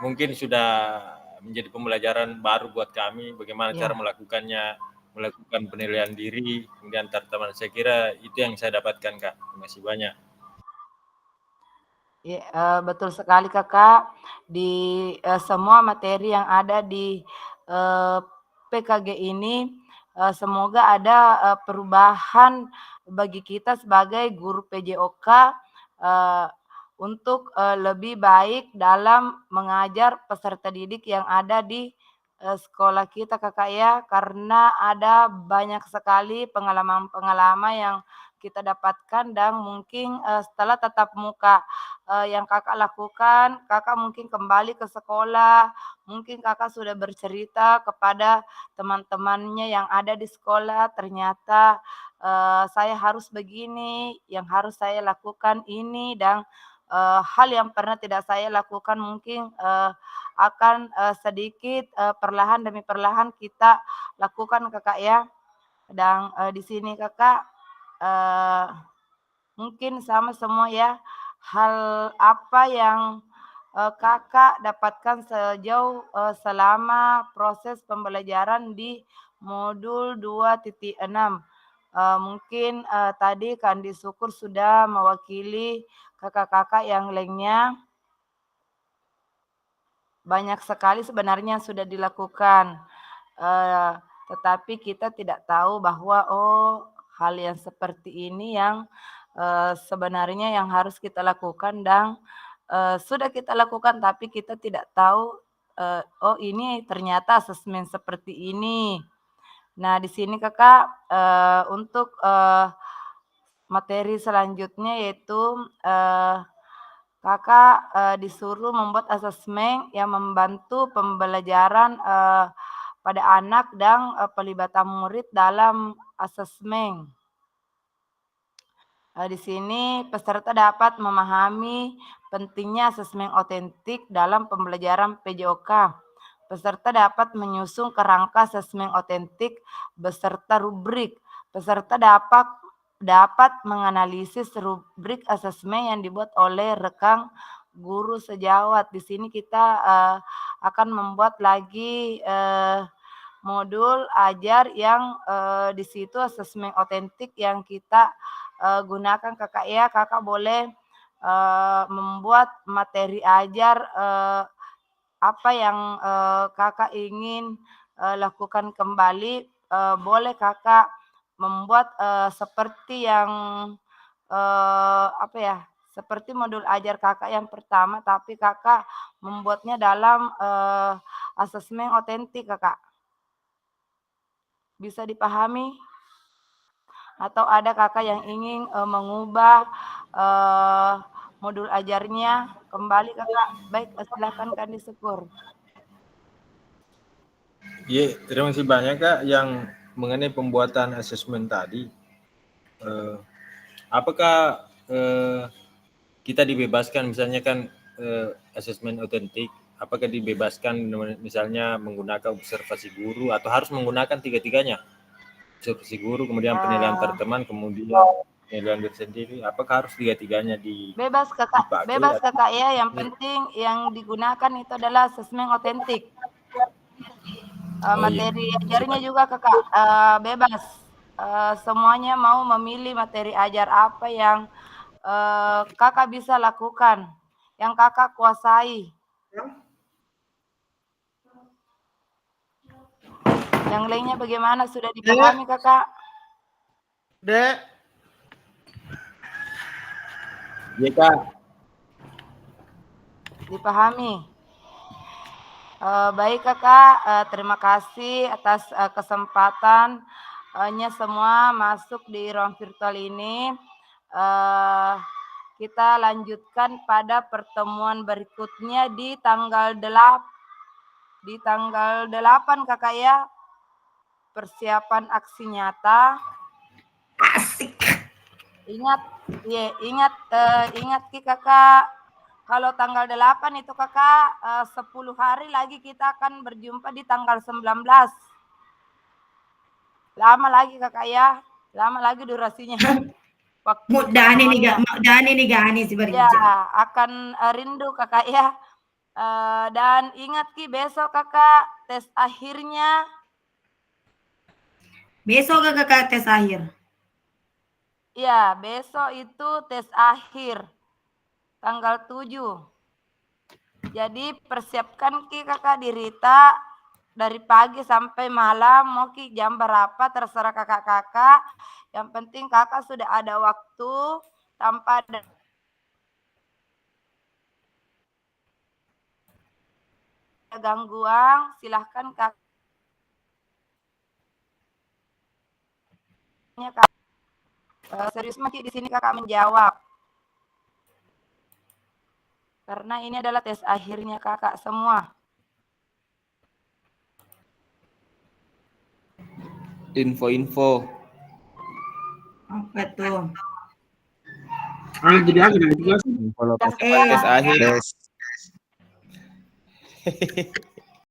[SPEAKER 12] mungkin sudah menjadi pembelajaran baru buat kami bagaimana cara melakukannya, melakukan penilaian diri kemudian antar teman. Saya kira itu yang saya dapatkan kak. Terima kasih banyak.
[SPEAKER 5] Ya, betul sekali kakak. Di semua materi yang ada di PKG ini, semoga ada perubahan bagi kita sebagai guru PJOK untuk lebih baik dalam mengajar peserta didik yang ada di sekolah kita kakak ya, karena ada banyak sekali pengalaman-pengalaman yang kita dapatkan dan mungkin setelah tatap muka yang kakak lakukan, kakak mungkin kembali ke sekolah, mungkin kakak sudah bercerita kepada teman-temannya yang ada di sekolah, ternyata saya harus begini, yang harus saya lakukan ini, dan hal yang pernah tidak saya lakukan mungkin akan sedikit perlahan demi perlahan kita lakukan kakak ya. Dan di sini kakak mungkin sama semua ya, hal apa yang kakak dapatkan sejauh selama proses pembelajaran di modul 2.6. Mungkin tadi Kandi Syukur sudah mewakili kakak-kakak yang lainnya. banyak sekali sebenarnya sudah dilakukan, tetapi kita tidak tahu bahwa hal yang seperti ini yang sebenarnya yang harus kita lakukan dan sudah kita lakukan tapi kita tidak tahu ini ternyata asesmen seperti ini. Nah, di sini Kakak untuk materi selanjutnya yaitu Kakak disuruh membuat asesmen yang membantu pembelajaran pada anak dan pelibatan murid dalam asesmen. Di sini peserta dapat memahami pentingnya asesmen otentik dalam pembelajaran PJOK. Peserta dapat menyusun kerangka asesmen otentik beserta rubrik. Peserta dapat menganalisis rubrik asesmen yang dibuat oleh rekan guru sejawat. Di sini kita akan membuat lagi modul ajar yang di situ asesmen otentik yang kita gunakan Kakak ya. Kakak boleh membuat materi ajar apa yang Kakak ingin lakukan kembali. Boleh Kakak membuat seperti yang seperti modul ajar Kakak yang pertama, tapi Kakak membuatnya dalam asesmen otentik Kakak. Bisa dipahami? Atau ada Kakak yang ingin mengubah modul ajarnya kembali Kakak? Baik, silakan Kandi Syukur.
[SPEAKER 12] Iya, terima kasih banyak Kak yang mengenai pembuatan asesmen tadi. Apakah kita dibebaskan misalnya kan asesmen otentik, apakah dibebaskan misalnya menggunakan observasi guru atau harus menggunakan tiga-tiganya? Observasi guru, kemudian penilaian teman, kemudian penilaian diri sendiri. Apakah harus tiga-tiganya
[SPEAKER 5] Bebas Kakak, bebas Kakak ya. Yang penting yang digunakan itu adalah asesmen otentik. Materi ajarnya juga Kakak bebas. Semuanya mau memilih materi ajar apa yang Kakak bisa lakukan, yang Kakak kuasai. Yang lainnya bagaimana? Sudah dipahami Kakak?
[SPEAKER 10] Dek.
[SPEAKER 12] Iya Kak.
[SPEAKER 5] Dipahami. Baik Kakak, terima kasih atas kesempatannya semua masuk di ruang virtual ini. Kita lanjutkan pada pertemuan berikutnya di tanggal 8 Kakak ya. Persiapan aksi nyata.
[SPEAKER 4] Asik.
[SPEAKER 5] Ingat Kakak, kalau tanggal 8 itu Kakak 10 hari lagi kita akan berjumpa di tanggal 19. Lama lagi Kakak ya, lama lagi durasinya.
[SPEAKER 4] Mudah nih Gani si
[SPEAKER 5] Ya, akan rindu Kakak ya. Dan ingat besok Kakak tes akhirnya.
[SPEAKER 4] Besok Kakak tes akhir.
[SPEAKER 5] Ya, besok itu tes akhir. Tanggal 7. Jadi persiapkan Kakak di Rita dari pagi sampai malam. Mau jam berapa terserah kakak-kakak. Yang penting Kakak sudah ada waktu tanpa ada gangguan. Silahkan Kakak. Serius di sini Kakak menjawab. Karena ini adalah tes akhirnya Kakak semua.
[SPEAKER 1] Info-info.
[SPEAKER 4] Apa tuh?
[SPEAKER 10] Jadi aku
[SPEAKER 1] Tes akhir.